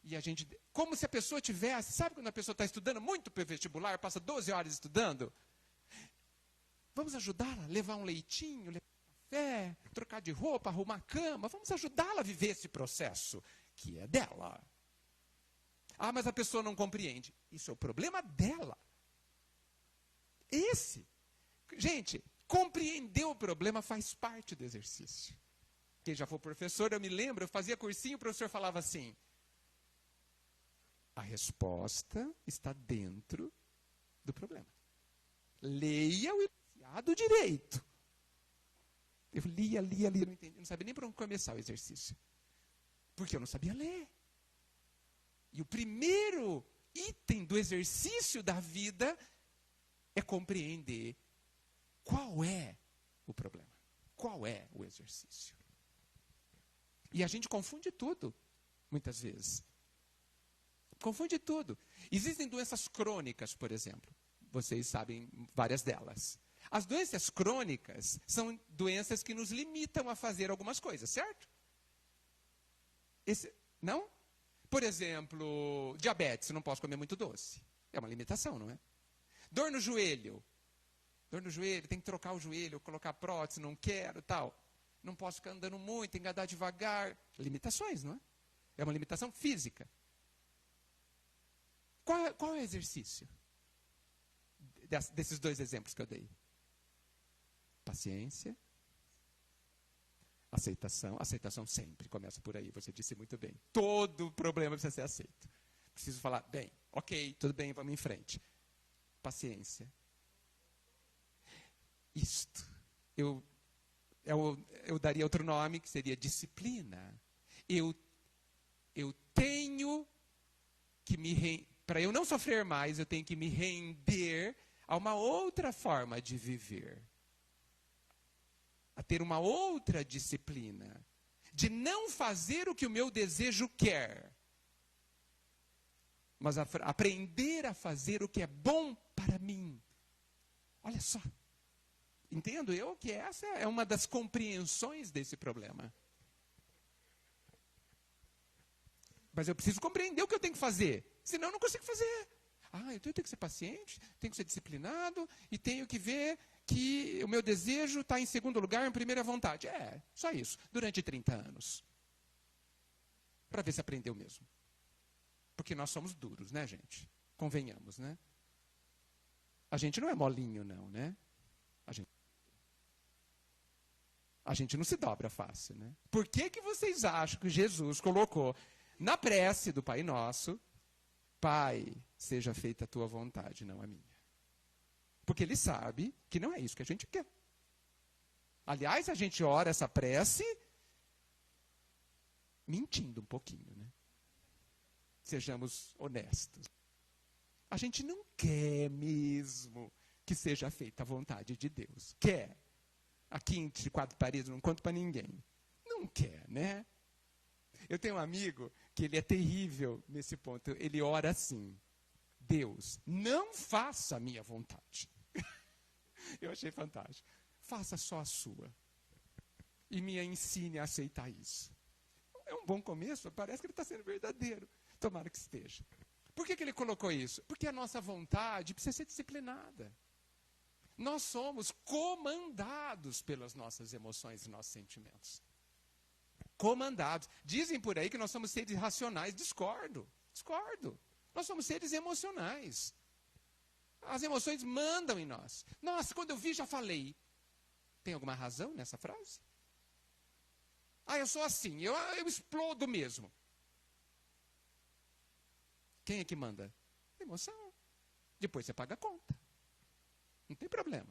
E a gente, como se a pessoa tivesse, sabe quando a pessoa está estudando muito para o vestibular, passa 12 horas estudando? Vamos ajudá-la, levar um leitinho, levar um café, trocar de roupa, arrumar a cama. Vamos ajudá-la a viver esse processo, que é dela. Ah, mas a pessoa não compreende. Isso é o problema dela. Gente, compreender o problema faz parte do exercício. Quem já foi professor, eu me lembro, eu fazia cursinho, o professor falava assim, a resposta está dentro do problema. Leia o enunciado direito. Eu lia, não entendi, não sabia nem por onde começar o exercício. Porque eu não sabia ler. E o primeiro item do exercício da vida é compreender qual é o problema. Qual é o exercício. E a gente confunde tudo, muitas vezes. Confunde tudo. Existem doenças crônicas, por exemplo. Vocês sabem várias delas. As doenças crônicas são doenças que nos limitam a fazer algumas coisas, certo? Não? Por exemplo, diabetes, eu não posso comer muito doce. É uma limitação, não é? Dor no joelho. Dor no joelho, tem que trocar o joelho, colocar prótese, não quero, tal. Não posso ficar andando muito, tem que andar devagar. Limitações, não é? É uma limitação física. Qual é o exercício desses dois exemplos que eu dei? Paciência, aceitação. Aceitação sempre começa por aí, você disse muito bem. Todo problema precisa ser aceito. Preciso falar, bem, ok, tudo bem, vamos em frente. Paciência. Isto, eu daria outro nome, que seria disciplina. Eu eu tenho que para eu não sofrer mais, eu tenho que me render a uma outra forma de viver. A ter uma outra disciplina. De não fazer o que o meu desejo quer. Mas aprender a fazer o que é bom para mim. Olha só. Entendo eu que essa é uma das compreensões desse problema. Mas eu preciso compreender o que eu tenho que fazer. Senão eu não consigo fazer. Eu tenho que ser paciente, tenho que ser disciplinado e tenho que ver que o meu desejo está em segundo lugar, em primeira vontade. Só isso. Durante 30 anos. Para ver se aprendeu mesmo. Porque nós somos duros, né, gente? Convenhamos, né? A gente não é molinho, não, né? A gente não se dobra fácil, né? Por que vocês acham que Jesus colocou na prece do Pai Nosso, Pai, seja feita a tua vontade, não a minha? Porque ele sabe que não é isso que a gente quer. Aliás, a gente ora essa prece mentindo um pouquinho, né? Sejamos honestos. A gente não quer mesmo que seja feita a vontade de Deus. Quer. Aqui entre quatro paredes, não conto para ninguém. Não quer, né? Eu tenho um amigo que ele é terrível nesse ponto. Ele ora assim: Deus, não faça a minha vontade. Eu achei fantástico. Faça só a sua. E me ensine a aceitar isso. É um bom começo, parece que ele está sendo verdadeiro. Tomara que esteja. Por que ele colocou isso? Porque a nossa vontade precisa ser disciplinada. Nós somos comandados pelas nossas emoções e nossos sentimentos. Comandados. Dizem por aí que nós somos seres racionais. Discordo. Nós somos seres emocionais. As emoções mandam em nós. Nossa, quando eu vi, já falei. Tem alguma razão nessa frase? Eu sou assim, eu explodo mesmo. Quem é que manda? Emoção. Depois você paga a conta. Não tem problema.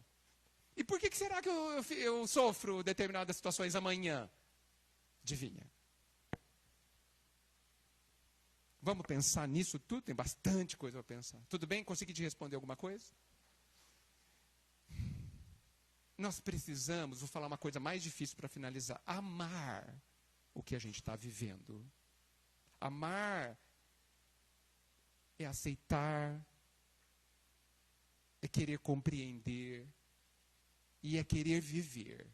E por que será que eu sofro determinadas situações amanhã? Adivinha? Vamos pensar nisso tudo? Tem bastante coisa para pensar. Tudo bem? Consegui te responder alguma coisa? Nós precisamos, vou falar uma coisa mais difícil para finalizar, amar o que a gente está vivendo. Amar é aceitar, é querer compreender e é querer viver,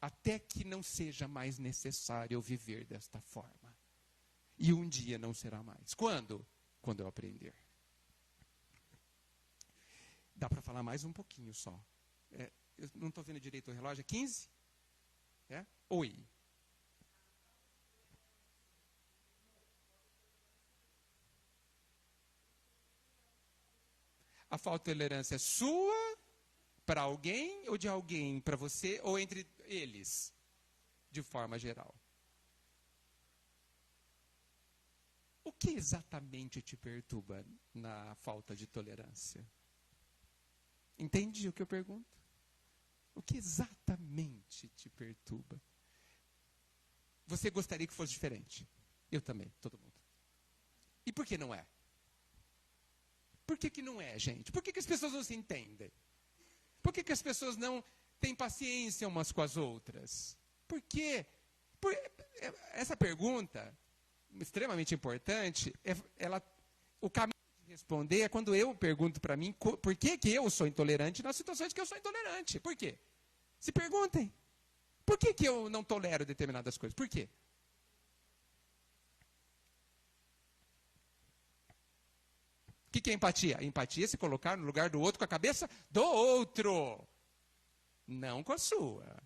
até que não seja mais necessário eu viver desta forma. E um dia não será mais. Quando? Quando eu aprender. Dá para falar mais um pouquinho só. Eu não estou vendo direito o relógio. É 15? Oi. A falta de tolerância é sua para alguém ou de alguém para você ou entre eles, de forma geral? O que exatamente te perturba na falta de tolerância? Entende o que eu pergunto? O que exatamente te perturba? Você gostaria que fosse diferente? Eu também, todo mundo. E por que não é? Por que não é, gente? Por que as pessoas não se entendem? Por que as pessoas não têm paciência umas com as outras? Por quê? Essa pergunta, extremamente importante, o caminho de responder é quando eu pergunto para mim por que eu sou intolerante nas situações que eu sou intolerante. Por quê? Se perguntem. Por que eu não tolero determinadas coisas? Por quê? O que é empatia? Empatia é se colocar no lugar do outro com a cabeça do outro. Não com a sua.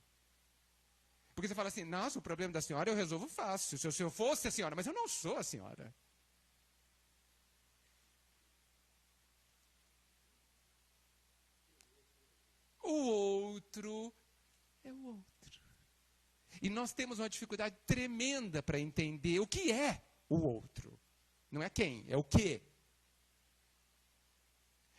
Porque você fala assim, nossa, o problema da senhora eu resolvo fácil. Se eu fosse a senhora, mas eu não sou a senhora. O outro é o outro. E nós temos uma dificuldade tremenda para entender o que é o outro. Não é quem, é o quê.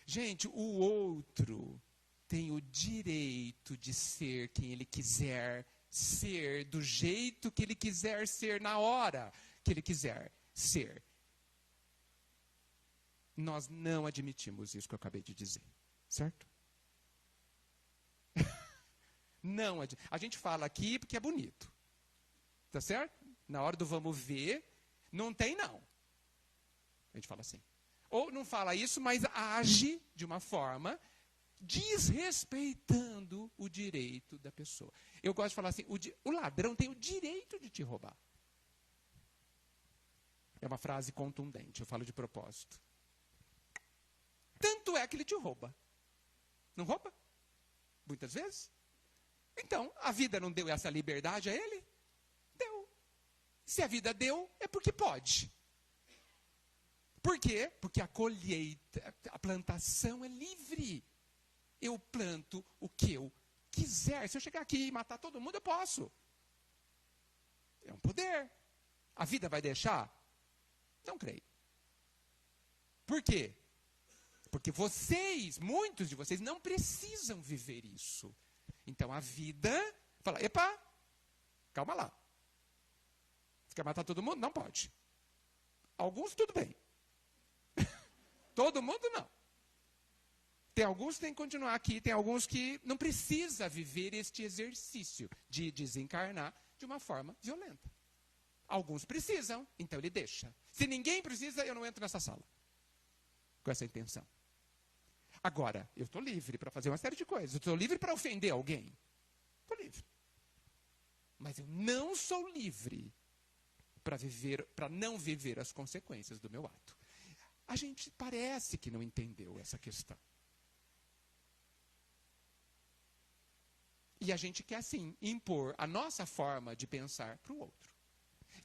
Gente, o outro tem o direito de ser quem ele quiser ser, do jeito que ele quiser ser, na hora que ele quiser. ser. Nós não admitimos isso que eu acabei de dizer, certo? Não, a gente fala aqui porque é bonito, tá certo? Na hora do vamos ver, não tem não. A gente fala assim. Ou não fala isso, mas age de uma forma desrespeitando o direito da pessoa. Eu gosto de falar assim, o ladrão tem o direito de te roubar. É uma frase contundente, eu falo de propósito. Tanto é que ele te rouba. Não rouba? Muitas vezes. Então, a vida não deu essa liberdade a ele? Deu. Se a vida deu, é porque pode. Por quê? Porque a colheita, a plantação é livre. Eu planto o que eu quiser. Se eu chegar aqui e matar todo mundo, eu posso. É um poder. A vida vai deixar? Não creio. Por quê? Porque vocês, muitos de vocês, não precisam viver isso. Então a vida fala, epa, calma lá. Você quer matar todo mundo? Não pode. Alguns, tudo bem. Todo mundo, não. Tem alguns que têm que continuar aqui, tem alguns que não precisa viver este exercício de desencarnar de uma forma violenta. Alguns precisam, então ele deixa. Se ninguém precisa, eu não entro nessa sala. Com essa intenção. Agora, eu estou livre para fazer uma série de coisas. Eu estou livre para ofender alguém. Estou livre. Mas eu não sou livre para não viver as consequências do meu ato. A gente parece que não entendeu essa questão. E a gente quer, assim, impor a nossa forma de pensar para o outro.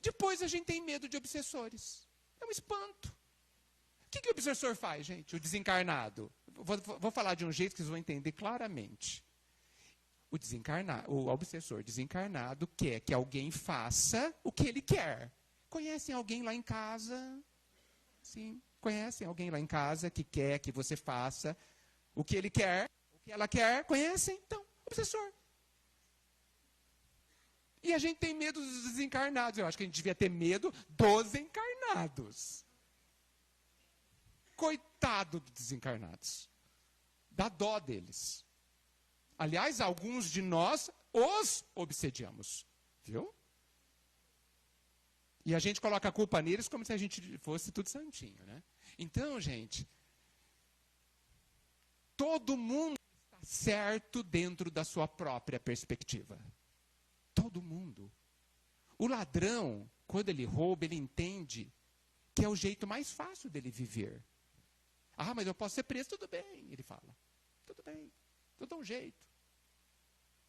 Depois a gente tem medo de obsessores. É um espanto. O que o obsessor faz, gente? O desencarnado. Vou falar de um jeito que vocês vão entender claramente. O obsessor desencarnado quer que alguém faça o que ele quer. Conhecem alguém lá em casa? Sim. Conhecem alguém lá em casa que quer que você faça o que ele quer, o que ela quer? Conhecem? Então, obsessor. E a gente tem medo dos desencarnados. Eu acho que a gente devia ter medo dos encarnados. Coitado dos desencarnados. Dá dó deles. Aliás, alguns de nós os obsediamos. Viu? E a gente coloca a culpa neles como se a gente fosse tudo santinho, né? Então, gente, todo mundo está certo dentro da sua própria perspectiva. Todo mundo. O ladrão, quando ele rouba, ele entende que é o jeito mais fácil dele viver. Ah, mas eu posso ser preso, tudo bem, ele fala. Tudo bem, eu dou um jeito.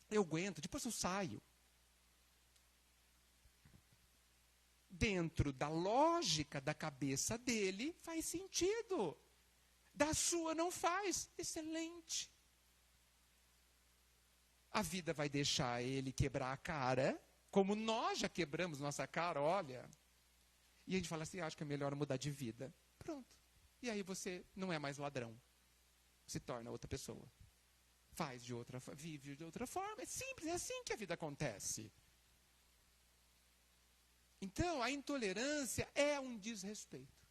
Eu aguento, depois eu saio. Dentro da lógica da cabeça dele, faz sentido. Da sua não faz. Excelente. A vida vai deixar ele quebrar a cara, como nós já quebramos nossa cara, olha. E a gente fala assim, acho que é melhor mudar de vida. Pronto. E aí você não é mais ladrão. Se torna outra pessoa. Vive de outra forma. É simples, é assim que a vida acontece. Então, a intolerância é um desrespeito.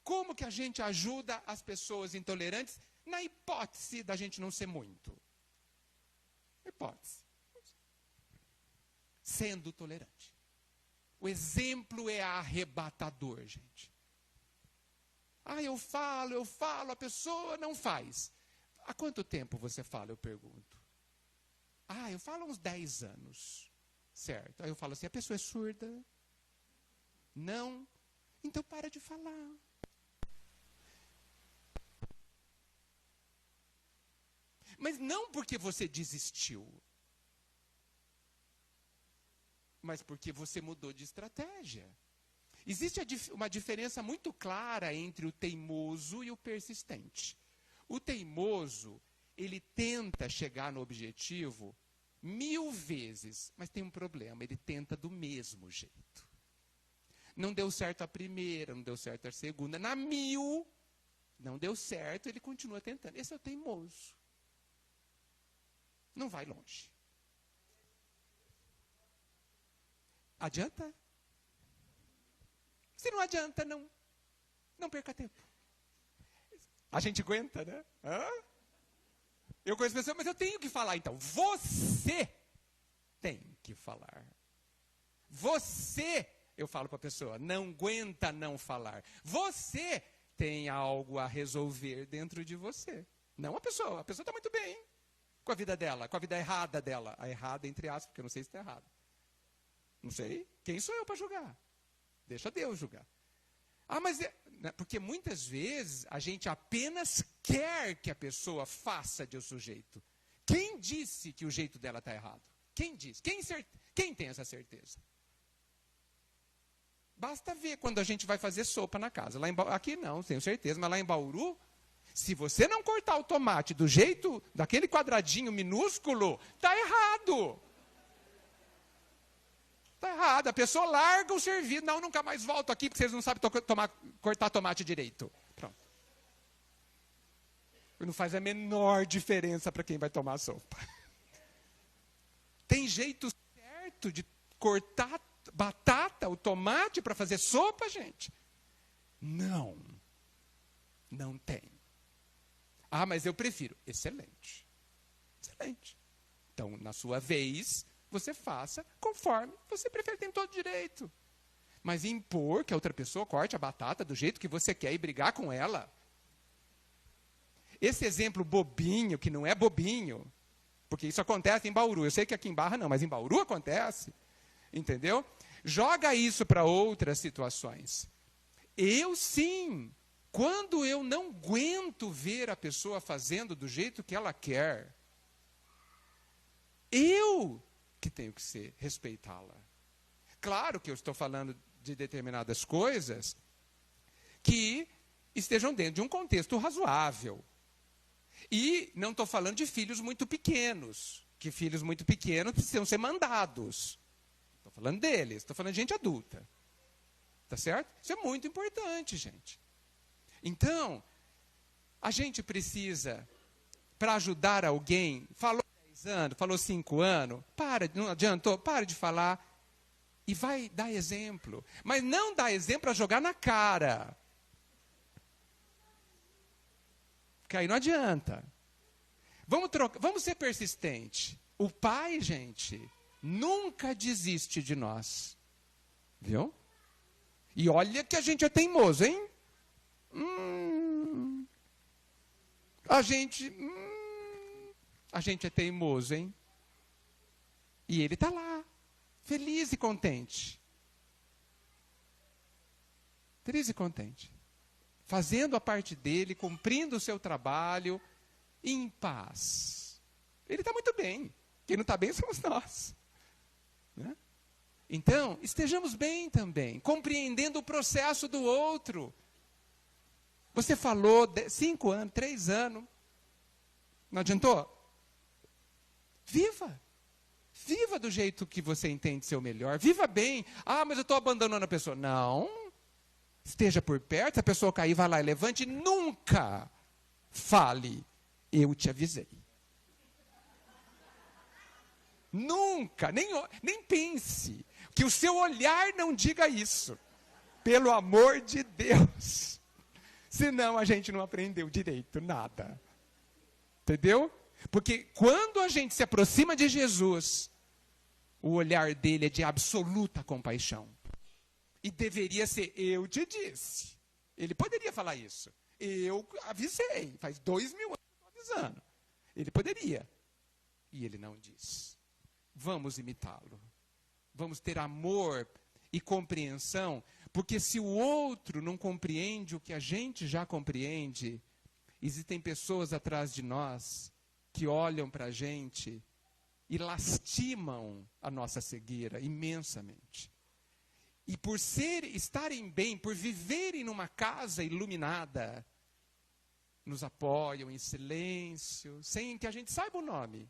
Como que a gente ajuda as pessoas intolerantes na hipótese da gente não ser muito? Hipótese. Sendo tolerante. O exemplo é arrebatador, gente. Ah, eu falo, a pessoa não faz. Há quanto tempo você fala, eu pergunto? Ah, eu falo há uns 10 anos. Certo. Aí eu falo assim, a pessoa é surda? Não? Então para de falar. Mas não porque você desistiu. Mas porque você mudou de estratégia. Existe uma diferença muito clara entre o teimoso e o persistente. O teimoso, ele tenta chegar no objetivo 1000 vezes, mas tem um problema, ele tenta do mesmo jeito. Não deu certo a primeira, não deu certo a segunda, na 1000, não deu certo, ele continua tentando. Esse é o teimoso. Não vai longe. Adianta? Se não adianta, não perca tempo. A gente aguenta, né? Eu conheço pessoas, mas eu tenho que falar então. Você tem que falar. Você, eu falo para a pessoa, não aguenta não falar. Você tem algo a resolver dentro de você. Não a pessoa está muito bem com a vida dela, com a vida errada dela. A errada, entre aspas, porque eu não sei se está errado. Não sei, quem sou eu para julgar? Deixa Deus julgar. Mas porque muitas vezes a gente apenas quer que a pessoa faça de um sujeito. Quem disse que o jeito dela está errado? Quem disse? Quem tem essa certeza? Basta ver quando a gente vai fazer sopa na casa. Aqui não, tenho certeza, mas lá em Bauru, se você não cortar o tomate do jeito, daquele quadradinho minúsculo, está errado. Está errado. A pessoa larga o serviço. Não, nunca mais volto aqui porque vocês não sabem cortar tomate direito. Pronto. Não faz a menor diferença para quem vai tomar a sopa. Tem jeito certo de cortar batata, o tomate para fazer sopa, gente? Não tem. Mas eu prefiro. Excelente. Excelente. Então, na sua vez, você faça conforme você prefere, tem todo direito. Mas impor que a outra pessoa corte a batata do jeito que você quer e brigar com ela. Esse exemplo bobinho, que não é bobinho, porque isso acontece em Bauru. Eu sei que aqui em Barra não, mas em Bauru acontece. Entendeu? Joga isso para outras situações. Eu sim, quando eu não aguento ver a pessoa fazendo do jeito que ela quer, eu que tenho que respeitá-la. Claro que eu estou falando de determinadas coisas que estejam dentro de um contexto razoável. E não estou falando de filhos muito pequenos, que filhos muito pequenos precisam ser mandados. Estou falando deles, estou falando de gente adulta. Tá certo? Isso é muito importante, gente. Então, a gente precisa, para ajudar alguém, falou 10 anos, falou 5 anos, não adiantou, para de falar e vai dar exemplo. Mas não dá exemplo para jogar na cara. Porque aí não adianta. Vamos ser persistentes. O pai, gente, nunca desiste de nós. Viu? E olha que a gente é teimoso, hein? A gente é teimoso, hein? E ele está lá, feliz e contente. Feliz e contente. Fazendo a parte dele, cumprindo o seu trabalho, em paz. Ele está muito bem. Quem não está bem somos nós. Né? Então, estejamos bem também, compreendendo o processo do outro. Você falou 5 anos, 3 anos. Não adiantou? Viva. Viva do jeito que você entende ser o melhor. Viva bem. Mas eu estou abandonando a pessoa. Não. Esteja por perto, se a pessoa cair, vá lá e levante. Nunca fale, eu te avisei. Nunca, nem pense. Que o seu olhar não diga isso. Pelo amor de Deus. Senão a gente não aprendeu direito nada. Entendeu? Porque quando a gente se aproxima de Jesus, o olhar dele é de absoluta compaixão. E deveria ser, eu te disse. Ele poderia falar isso. Eu avisei, faz 2000 anos que eu estou avisando. Ele poderia. E ele não diz. Vamos imitá-lo. Vamos ter amor e compreensão. Porque se o outro não compreende o que a gente já compreende, existem pessoas atrás de nós que olham para a gente e lastimam a nossa cegueira imensamente. E por estarem bem, por viverem numa casa iluminada, nos apoiam em silêncio, sem que a gente saiba o nome.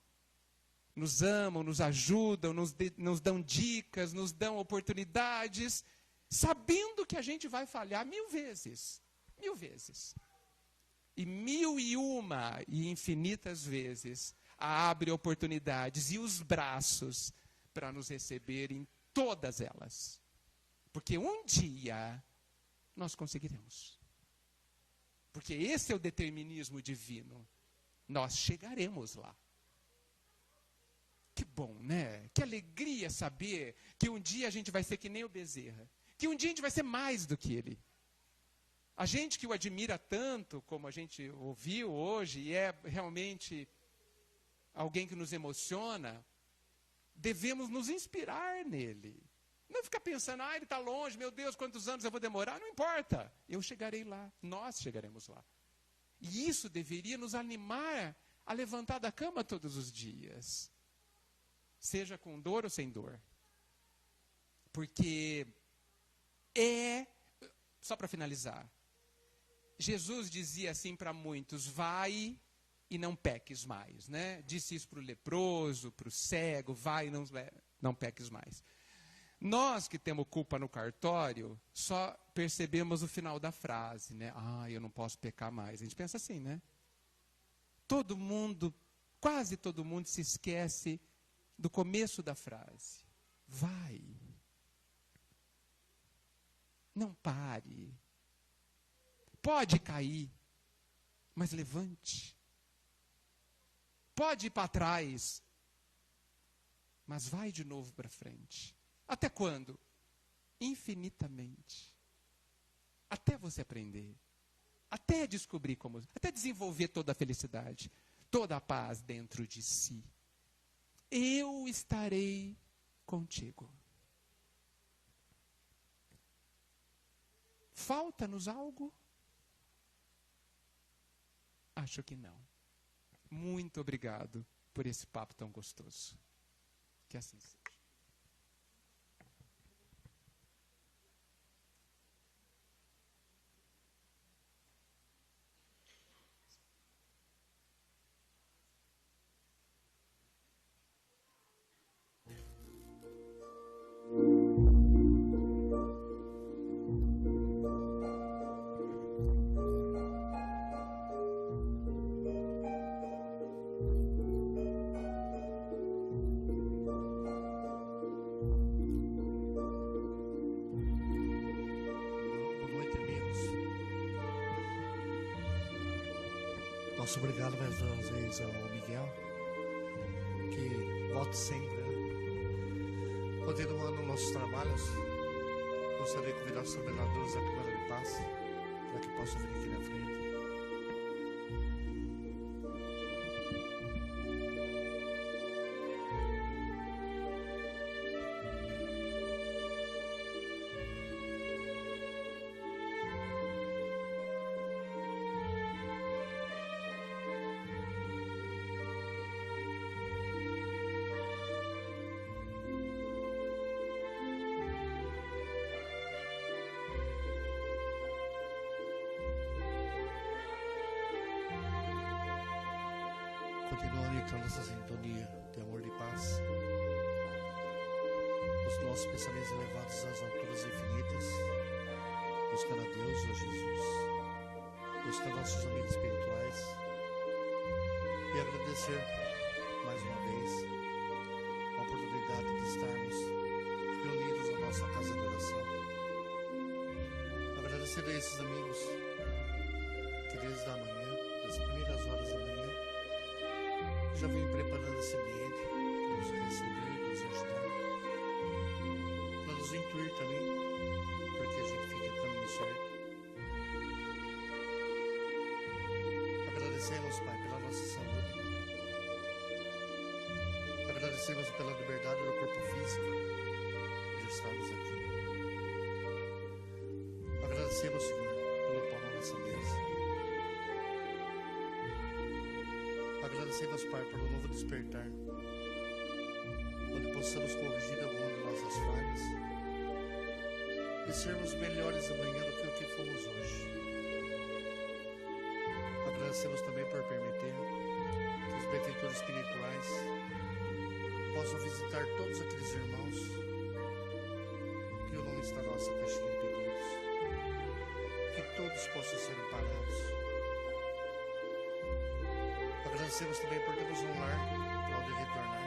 Nos amam, nos ajudam, nos dão dicas, nos dão oportunidades, sabendo que a gente vai falhar 1000 vezes. 1000 vezes. E 1001 e infinitas vezes abre oportunidades e os braços para nos receber em todas elas. Porque um dia nós conseguiremos. Porque esse é o determinismo divino. Nós chegaremos lá. Que bom, né? Que alegria saber que um dia a gente vai ser que nem o Bezerra. Que um dia a gente vai ser mais do que ele. A gente que o admira tanto, como a gente ouviu hoje, e é realmente alguém que nos emociona, devemos nos inspirar nele. Não ficar pensando, ele está longe, meu Deus, quantos anos eu vou demorar? Não importa, eu chegarei lá, nós chegaremos lá. E isso deveria nos animar a levantar da cama todos os dias. Seja com dor ou sem dor. Porque só para finalizar, Jesus dizia assim para muitos, vai e não peques mais, né? Disse isso para o leproso, para o cego, vai e não peques mais. Nós que temos culpa no cartório, só percebemos o final da frase, né? Eu não posso pecar mais. A gente pensa assim, né? Quase todo mundo se esquece do começo da frase. Vai. Não pare. Pode cair, mas levante. Pode ir para trás, mas vai de novo para frente. Até quando? Infinitamente. Até você aprender. Até descobrir até desenvolver toda a felicidade, toda a paz dentro de si. Eu estarei contigo. Falta-nos algo? Acho que não. Muito obrigado por esse papo tão gostoso. Que assim seja. Nosso obrigado mais uma vez ao Miguel, que volte sempre, né? Continuando nossos trabalhos, gostaria de convidar os trabalhadores da Câmara de Paz para que possam vir aqui na frente. Continuando com a nossa sintonia de amor e paz, os nossos pensamentos elevados às alturas infinitas, buscando a Deus, ó Jesus, buscando nossos amigos espirituais e agradecer mais uma vez a oportunidade de estarmos reunidos na nossa casa de oração. Agradecer a esses amigos que desde a manhã, das primeiras horas da manhã, já vem preparando esse ambiente para nos receber, nos ajudar, para nos intuir também, porque a gente fique no caminho certo. Agradecemos, Pai, pela nossa saúde. Agradecemos pela liberdade do corpo físico de estarmos aqui. Agradecemos, Senhor, pelo pão na nossa mesa. Agradecemos, Pai, pelo novo despertar, onde possamos corrigir alguma de nossas falhas e sermos melhores amanhã do que o que fomos hoje. Agradecemos também por permitir que os benfeitores espirituais possam visitar todos aqueles irmãos que o nome está na nossa caixinha de pedidos, que todos possam ser amparados. Agradecemos também por termos um lar para onde retornar.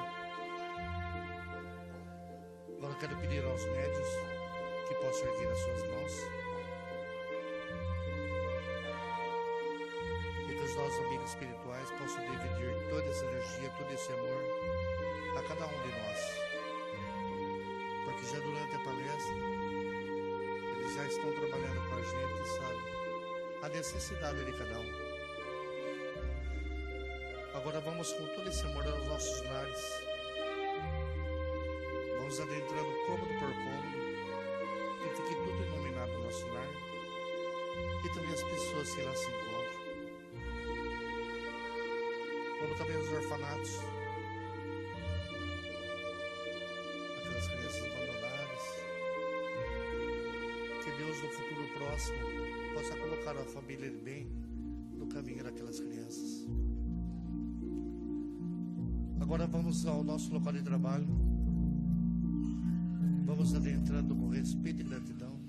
Agora quero pedir aos médios que possam erguer as suas mãos nossos amigos espirituais possam dividir toda essa energia, todo esse amor a cada um de nós. Porque já durante a palestra, eles já estão trabalhando com a gente e sabem a necessidade de cada um. Agora vamos com todo esse amor aos nossos lares. Vamos adentrando cômodo por cômodo, que fique tudo iluminado no nosso lar e também as pessoas que lá se encontram. Vamos também aos orfanatos, aquelas crianças abandonadas. Que Deus no futuro próximo possa colocar a família de bem no caminho daquelas crianças. Agora vamos ao nosso local de trabalho. Vamos adentrando com respeito e gratidão.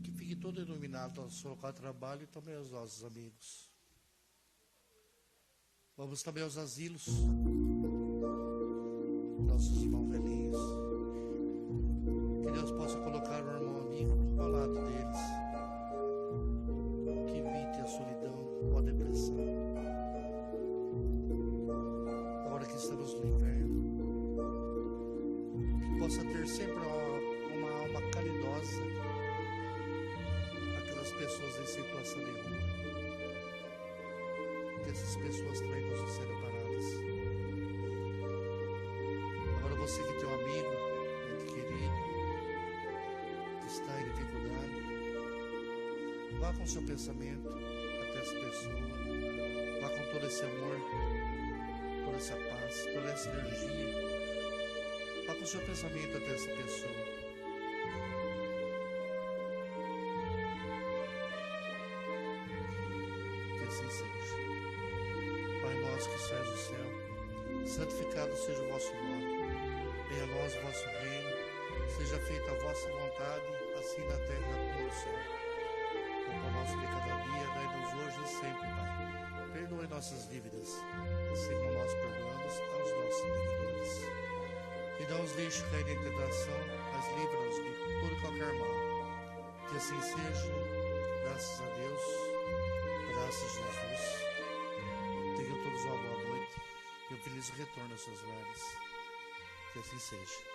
Que fique todo iluminado ao nosso local de trabalho e também aos nossos amigos. Vamos também aos asilos, nossos irmãos velhinhos. Que Deus possa colocar um irmão amigo ao lado deles, que evite a solidão ou a depressão. Agora que estamos no inverno, que possa ter sempre uma alma caridosa aquelas pessoas em situação de rua. Que essas pessoas traídas se serem paradas. Agora você que tem um amigo muito querido, que está em dificuldade, vá com seu pensamento até essa pessoa, vá com todo esse amor, toda essa paz, toda essa energia, vá com seu pensamento até essa pessoa. Que assim seja. Pai nosso que estás no céu, santificado seja o vosso nome. Venha a nós o vosso reino, seja feita a vossa vontade, assim na terra como no céu. O pão nosso de cada dia, dai-nos hoje e sempre, Pai. Perdoe nossas dívidas, assim como nós perdoamos aos nossos devedores. E não os deixe cair em tentação, mas livra-nos de todo e qualquer mal. Que assim seja, graças a Deus, graças a Jesus. Tenham todos uma boa noite e um feliz retorno aos seus lares. Que assim seja.